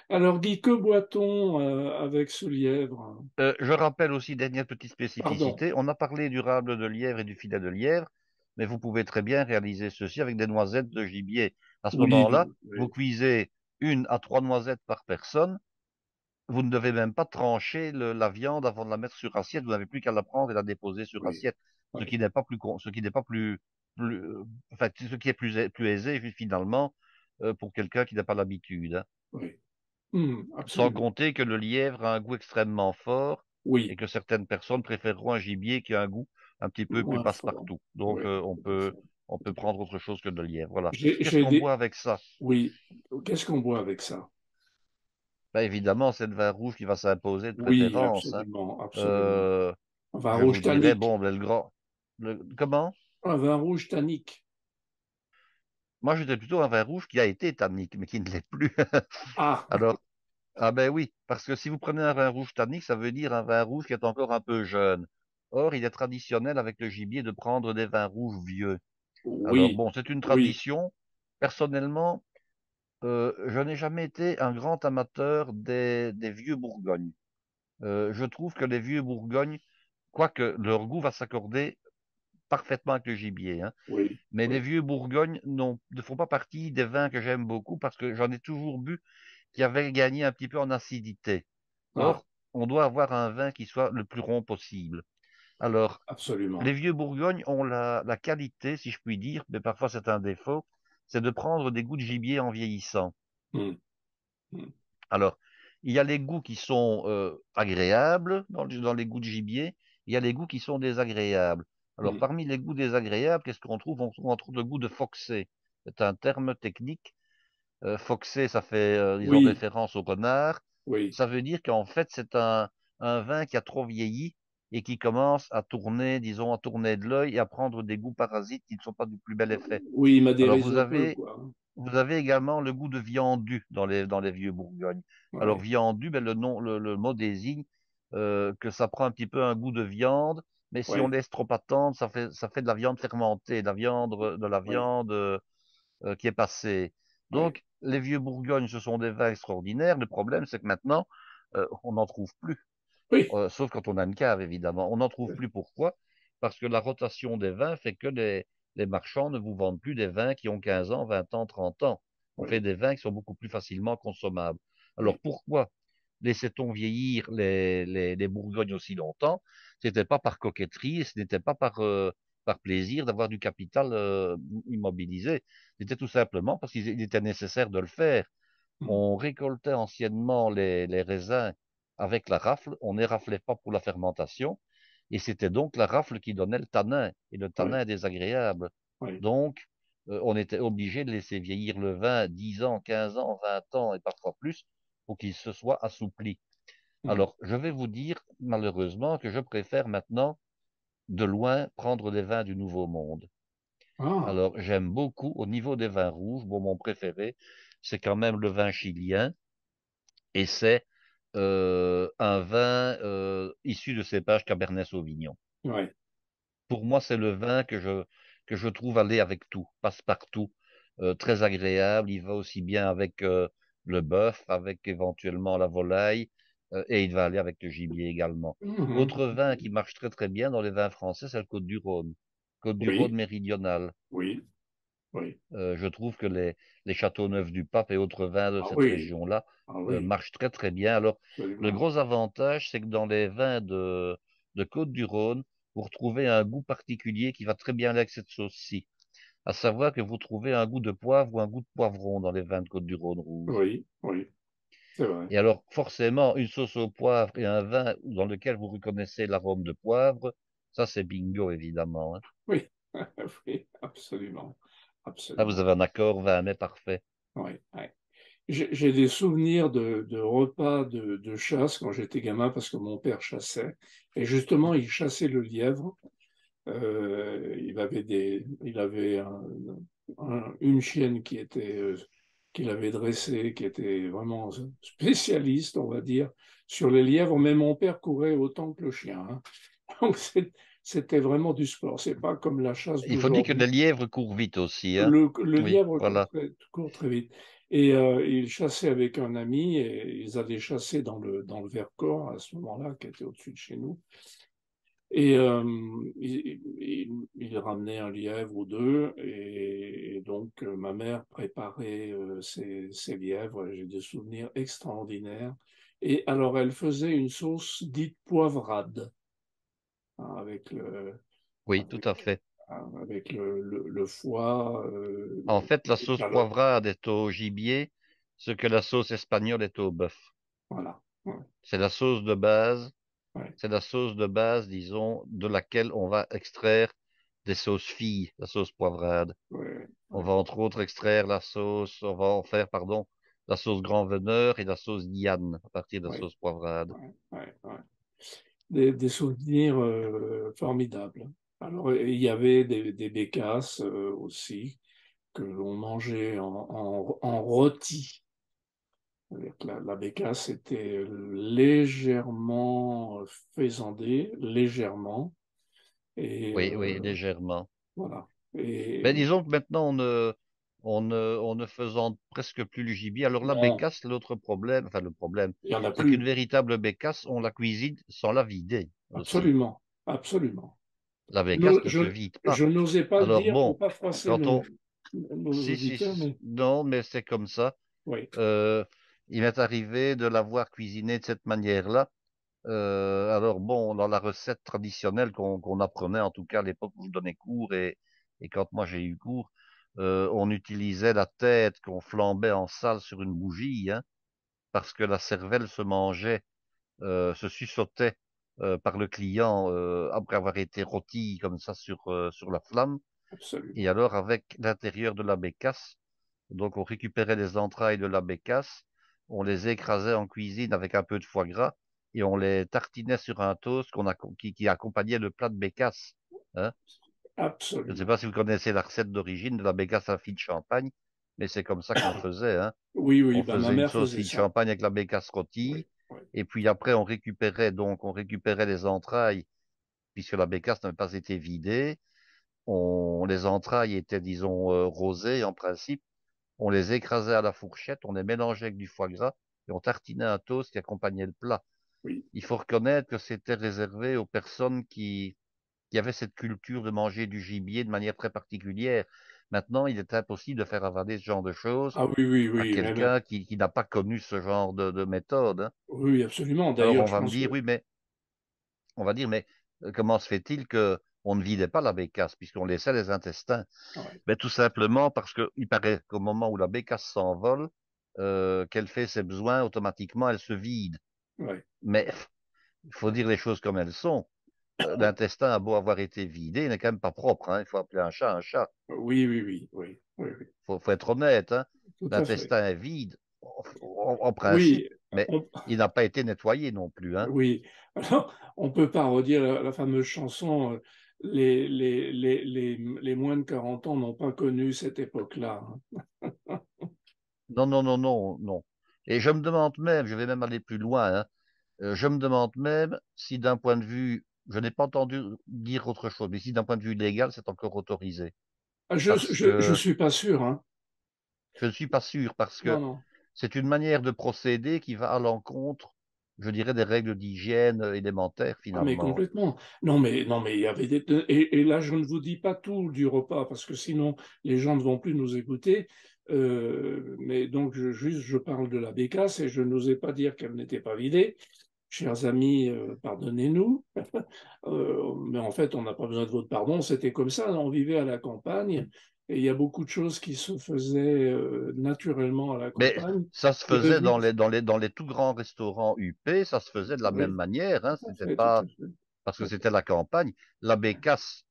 Alors, Guy, que boit-on avec ce lièvre? Je rappelle aussi, dernière petite Pardon. spécificité, on a parlé du rable de lièvre et du filet de lièvre, mais vous pouvez très bien réaliser ceci avec des noisettes de gibier. À ce Oui, moment-là, vous oui, cuisez 1 à 3 noisettes par personne. Vous ne devez même pas trancher la viande avant de la mettre sur assiette. Vous n'avez plus qu'à la prendre et la déposer sur oui, assiette. Ce oui, qui n'est pas ce qui n'est pas enfin, ce qui est plus aisé finalement pour quelqu'un qui n'a pas l'habitude, hein. oui. Sans Absolument. compter que le lièvre a un goût extrêmement fort et Oui, que certaines personnes préféreront un gibier qui a un goût un petit peu plus moins fort. passe-partout. Donc, Oui, tout à fait. on peut prendre autre chose que de lièvre. Voilà. J'ai Qu'est-ce j'ai qu'on boit des... avec ça? Oui. Qu'est-ce qu'on boit avec ça? Ben, évidemment, c'est le vin rouge qui va s'imposer de Oui, préférence, hein. absolument, absolument. Euh, Un vin je vous rouge dirais, tannique. bon, ben, comment? Un vin rouge tannique. Moi, j'étais plutôt un vin rouge qui a été tannique, mais qui ne l'est plus. Ah, Alors, Ah ben oui, parce que si vous prenez un vin rouge tannique, ça veut dire un vin rouge qui est encore un peu jeune. Or, il est traditionnel avec le gibier de prendre des vins rouges vieux. Alors Oui, bon, c'est une oui, tradition. Personnellement, je n'ai jamais été un grand amateur des vieux Bourgognes. Je trouve que les vieux Bourgognes, quoique leur goût va s'accorder parfaitement avec le gibier, hein, oui, mais les oui. vieux Bourgognes ne font pas partie des vins que j'aime beaucoup parce que j'en ai toujours bu qui avaient gagné un petit peu en acidité. Ah, Or, on doit avoir un vin qui soit le plus rond possible. Alors, les absolument. vieux Bourgognes ont la qualité, si je puis dire, mais parfois c'est un défaut, c'est de prendre des goûts de gibier en vieillissant. Hmm, hmm, Alors, il y a les goûts qui sont agréables dans les goûts de gibier, il y a les goûts qui sont désagréables. Alors, hmm. parmi les goûts désagréables, qu'est-ce qu'on trouve? On trouve entre autres le goût de foxé. C'est un terme technique. Foxé, ça fait, disons, Oui, référence au renard. oui, Ça veut dire qu'en fait, c'est un vin qui a trop vieilli et qui commence à tourner, disons, à tourner de l'œil et à prendre des goûts parasites qui ne sont pas du plus bel effet. oui, il Alors, m'adhérise un peu, quoi. vous avez également le goût de viandu dans les vieux Bourgognes. Alors, Oui, viandu, ben, le mot désigne que ça prend un petit peu un goût de viande, mais si on oui, laisse trop attendre, ça fait de la viande fermentée, de la oui, viande qui est passée. oui, Donc, les vieux Bourgognes, ce sont des vins extraordinaires. Le problème, c'est que maintenant, on n'en trouve plus. oui, Sauf quand on a une cave, évidemment. On n'en trouve plus. Pourquoi? Parce que la rotation des vins fait que les marchands ne vous vendent plus des vins qui ont 15 ans, 20 ans, 30 ans. On fait oui, des vins qui sont beaucoup plus facilement consommables. Alors oui, pourquoi laissait-on vieillir les Bourgognes aussi longtemps? Ce n'était pas par coquetterie, ce n'était pas par plaisir d'avoir du capital immobilisé. C'était tout simplement parce qu'il était nécessaire de le faire. hmm, On récoltait anciennement les raisins avec la rafle, on n'éraflait pas pour la fermentation, et c'était donc la rafle qui donnait le tanin, et le tanin oui, est désagréable. oui, Donc, on était obligé de laisser vieillir le vin 10 ans, 15 ans, 20 ans, et parfois plus, pour qu'il se soit assoupli. hmm. Alors, je vais vous dire, malheureusement, que je préfère maintenant, de loin, prendre des vins du Nouveau Monde. Ah, Alors, j'aime beaucoup, au niveau des vins rouges, bon, mon préféré, c'est quand même le vin chilien, et c'est un vin issu de cépage Cabernet Sauvignon. oui, Pour moi, c'est le vin que je trouve aller avec tout, passe-partout, très agréable. Il va aussi bien avec le bœuf, avec éventuellement la volaille, et il va aller avec le gibier également. mhm, Autre vin qui marche très très bien dans les vins français, c'est le Côte-du-Rhône. Côte-du-Rhône oui, méridional. oui, oui, Je trouve que les Châteauneuf-du-Pape et autres vins de ah cette oui, région-là ah oui, marchent très très bien. Alors, le absolument. gros avantage, c'est que dans les vins de Côte-du-Rhône, vous retrouvez un goût particulier qui va très bien avec cette sauce-ci. À savoir que vous trouvez un goût de poivre ou un goût de poivron dans les vins de Côte-du-Rhône rouge. Oui, oui, c'est vrai. Et alors, forcément, une sauce au poivre et un vin dans lequel vous reconnaissez l'arôme de poivre, ça c'est bingo, évidemment, hein. Oui, oui, absolument, Là, vous absolument. avez un accord vin mais parfait. Oui, oui. J'ai des souvenirs de repas de chasse quand j'étais gamin parce que mon père chassait. Et justement, il chassait le lièvre. Il avait une chienne qu'il avait dressée, qui était vraiment spécialiste, on va dire, sur les lièvres. Mais mon père courait autant que le chien, hein. Donc c'était vraiment du sport. C'est pas comme la chasse Il faut dire que le d'aujourd'hui. lièvre court vite aussi, hein. Le Oui, lièvre voilà. court très vite. Et il chassait avec un ami et ils allaient chasser dans le Vercors à ce moment-là, qui était au-dessus de chez nous. Et il ramenait un lièvre ou deux. Et donc, ma mère préparait ces lièvres. J'ai des souvenirs extraordinaires. Et alors, elle faisait une sauce dite poivrade, hein, Oui, tout à avec, fait. avec le foie, En fait, la les sauce calottes. poivrade est au gibier, ce que la sauce espagnole est au bœuf. Voilà. Ouais, C'est la sauce de base, ouais, c'est la sauce de base, disons, de laquelle on va extraire des sauces filles, la sauce poivrade. ouais, On ouais, va entre autres extraire on va en faire, pardon, la sauce grand veneur et la sauce Diane à partir de la ouais, sauce poivrade. ouais, ouais, ouais. Des souvenirs formidables. Alors, il y avait des bécasses aussi que l'on mangeait en rôti. C'est-à-dire que la bécasse était légèrement faisandée, légèrement, et Oui, oui, légèrement. voilà. Mais Et disons que maintenant, on ne faisant presque plus le gibier. Alors la non, bécasse, l'autre problème, enfin le problème, il n'y en a c'est qu'une plus. véritable bécasse, on la cuisine sans la vider aussi. Absolument, absolument. La bécasse ne se vide pas. Je n'osais pas le Alors dire pour bon, pas froisser quand on... nos Si, si, auditeurs, mais non, mais c'est comme ça. oui, Euh, il m'est arrivé de l'avoir cuisinée de cette manière-là. Alors bon, dans la recette traditionnelle qu'on apprenait, en tout cas à l'époque où je donnais cours et quand moi j'ai eu cours, on utilisait la tête qu'on flambait en salle sur une bougie, hein, parce que la cervelle se mangeait, se suçotait par le client après avoir été rôti comme ça sur la flamme. Et absolument. alors avec l'intérieur de la bécasse, donc on récupérait les entrailles de la bécasse, on les écrasait en cuisine avec un peu de foie gras et on les tartinait sur un toast qui accompagnait le plat de bécasse. Hein. Je ne sais Absolument. pas si vous connaissez la recette d'origine de la bécasse à fille de champagne, mais c'est comme ça qu'on faisait. Hein. Oui, oui, On bah, ma faisait une mère sauce faisait fille de ça. champagne avec la bécasse Oui, rôtie oui, et puis après on récupérait les entrailles puisque la bécasse n'avait pas été vidée. Les entrailles étaient, disons, rosées en principe. On les écrasait à la fourchette, on les mélangeait avec du foie gras et on tartinait un toast qui accompagnait le plat. oui. Il faut reconnaître que c'était réservé aux personnes qui avaient cette culture de manger du gibier de manière très particulière. Maintenant, il est impossible de faire avaler ce genre de choses Ah oui, oui, à oui, quelqu'un qui n'a pas connu ce genre de méthode. Hein. oui, absolument. Alors D'ailleurs, on je va me pense dire, que oui, mais on va dire, mais comment se fait-il que on ne vidait pas la bécasse puisqu'on laissait les intestins? ouais, Ben, tout simplement parce qu'il paraît qu'au moment où la bécasse s'envole, qu'elle fait ses besoins, automatiquement, elle se vide. ouais. Mais il faut dire les choses comme elles sont. L'intestin a beau avoir été vidé, il n'est quand même pas propre. Hein. Il faut appeler un chat un chat. Oui, oui, oui, oui, oui, oui. Faut être honnête. Hein. Tout à fait. L'intestin est vide, en principe, Oui, mais on, il n'a pas été nettoyé non plus. Hein. oui. Alors, on peut pas redire la fameuse chanson les moins de 40 ans n'ont pas connu cette époque-là, hein. Non, non, non, non, non. Et je me demande même, je vais même aller plus loin, hein, je me demande même si d'un point de vue, je n'ai pas entendu dire autre chose, mais si d'un point de vue légal, c'est encore autorisé. Ah, Parce je que suis pas sûr, hein. je ne suis pas sûr, parce Non, que non. c'est une manière de procéder qui va à l'encontre, je dirais, des règles d'hygiène élémentaires Ah, mais finalement. complètement. Non, mais il y avait et là, je ne vous dis pas tout du repas, parce que sinon, les gens ne vont plus nous écouter. Mais donc, juste, je parle de la bécasse et je n'osais pas dire qu'elle n'était pas vidée. Chers amis, pardonnez-nous. Mais en fait, on n'a pas besoin de votre pardon. C'était comme ça. On vivait à la campagne et il y a beaucoup de choses qui se faisaient naturellement à la Mais campagne. ça se Qui faisait devenaient... dans les tout grands restaurants UP, ça se faisait de la même Oui, manière, hein. tout à C'était fait, tout pas à fait. parce que Tout c'était la campagne. La bécasse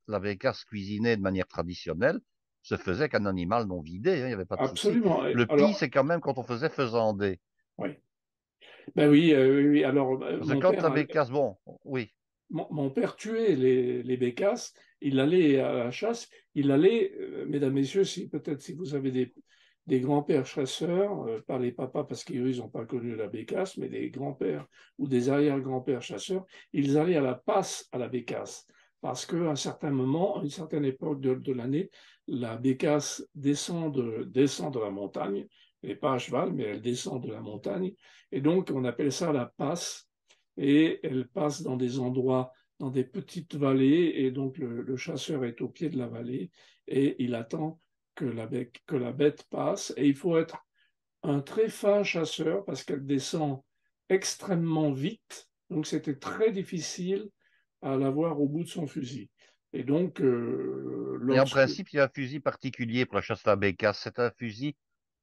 cuisinée de manière traditionnelle se faisait qu'un animal non vidé, hein, il n'y avait pas de souci. absolument. Le pire, Alors, c'est quand même quand on faisait faisander. oui. Ben oui, oui, oui. Alors, Parce que quand la bécasse, bon, oui, mon père tuait les bécasses. Il allait à la chasse. Il allait, mesdames, messieurs, si peut-être si vous avez des grands-pères chasseurs, pas les papas parce qu'eux, ils n'ont pas connu la bécasse, mais des grands-pères ou des arrière-grands-pères chasseurs, ils allaient à la passe à la bécasse. Parce qu'à un certain moment, à une certaine époque de l'année, la bécasse descend de la montagne, et pas à cheval, mais elle descend de la montagne. Et donc, on appelle ça la passe et elle passe dans des endroits, dans des petites vallées, et donc le chasseur est au pied de la vallée et il attend que la bête passe. Et il faut être un très fin chasseur parce qu'elle descend extrêmement vite, donc c'était très difficile à l'avoir au bout de son fusil. Et donc, et en lorsque... principe, il y a un fusil particulier pour la chasse à la bécasse. C'est un fusil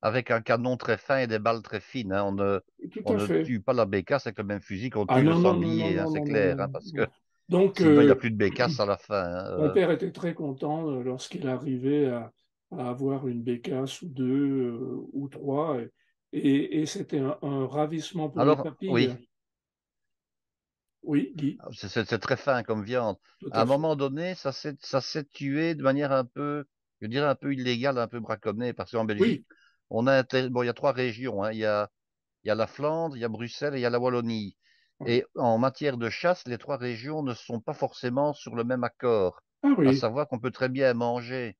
avec un canon très fin et des balles très fines. Hein. On ne, Tout on à ne fait. tue pas la bécasse avec le même fusil qu'on Ah tue le non, non, non, non, sanglier, hein, non, c'est non, non, clair, non, hein, parce que non. Donc, sinon il n'y a plus de bécasse à la fin. Hein. mon père était très content lorsqu'il arrivait à avoir une bécasse ou deux ou trois, et c'était un ravissement pour les Alors, papilles. oui, Oui, Guy, c'est très fin comme viande. tout À à un fait. moment donné, ça s'est tué de manière un peu, je dirais un peu illégale, un peu braconnée, parce qu'en Belgique, Oui, bon, il y a trois régions. Hein. Il y a il y a la Flandre, il y a Bruxelles et il y a la Wallonie. Oui. Et en matière de chasse, les trois régions ne sont pas forcément sur le même accord. Ah À oui, savoir qu'on peut très bien manger,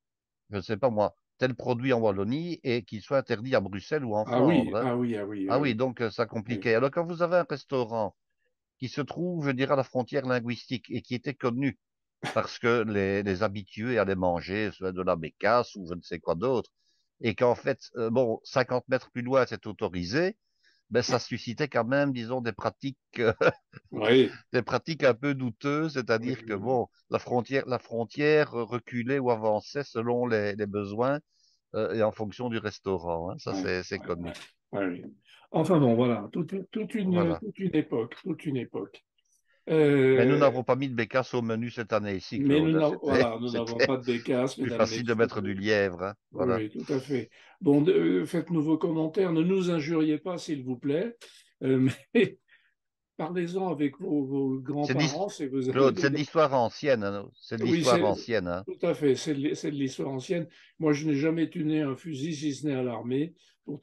je ne sais pas moi, tel produit en Wallonie et qu'il soit interdit à Bruxelles ou en ah oui, Flandre, hein. ah oui, ah oui, Ah ah oui, oui. donc ça Oui, compliquait. Alors quand vous avez un restaurant qui se trouve, je dirais, à la frontière linguistique et qui était connu parce que les habitués allaient manger soit de la bécasse ou je ne sais quoi d'autre, et qu'en fait, bon, 50 mètres plus loin, c'est autorisé, ben ça suscitait quand même, disons, des pratiques, oui, des pratiques un peu douteuses, oui, c'est-à-dire que oui. bon, la frontière reculait ou avançait selon les besoins et en fonction du restaurant, hein. Ça, Ouais, c'est ouais, connu. ouais, ouais, oui. Enfin bon, voilà, Voilà. toute une époque, toute une époque. Mais nous Euh, n'avons pas mis de bécasse au menu cette année ici, mais Claude, hein. voilà, nous n'avons C'était pas de bécasse, plus mesdames, facile de messieurs. mettre du lièvre, hein. Oui, Voilà. oui, tout à fait. Bon, faites-nous vos commentaires, ne nous injuriez pas, s'il vous plaît, mais parlez-en avec vos C'est de l'his- grands-parents, si vous avez Claude, des c'est de grands. l'histoire ancienne, hein. C'est de Oui, l'histoire c'est ancienne, hein. tout à fait, c'est de l'histoire ancienne. Moi, je n'ai jamais tué un fusil, si ce n'est à l'armée, pour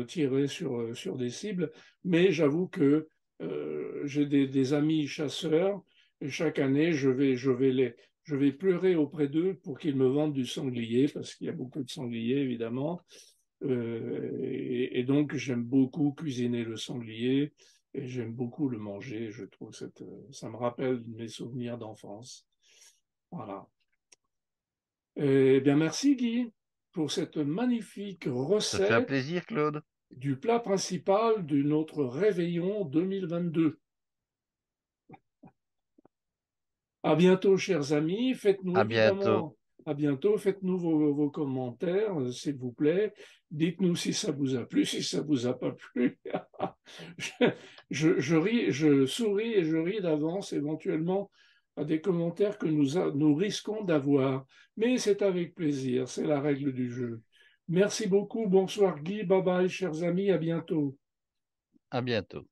tirer sur des cibles, mais j'avoue que j'ai des amis chasseurs, et chaque année, je vais pleurer auprès d'eux pour qu'ils me vendent du sanglier, parce qu'il y a beaucoup de sangliers, évidemment. Et donc, j'aime beaucoup cuisiner le sanglier et j'aime beaucoup le manger. Je trouve ça me rappelle mes souvenirs d'enfance. Voilà. Eh bien, merci Guy pour cette magnifique Ça fait un recette plaisir, Claude. du plat principal de notre réveillon 2022. À bientôt, chers amis. Faites-nous À bientôt. évidemment, à bientôt. Faites-nous vos commentaires, s'il vous plaît. Dites-nous si ça vous a plu, si ça vous a pas plu. Je ris, je souris et je ris d'avance éventuellement à des commentaires que nous risquons d'avoir. Mais c'est avec plaisir, c'est la règle du jeu. Merci beaucoup. Bonsoir Guy. Bye bye, chers amis. À bientôt. À bientôt.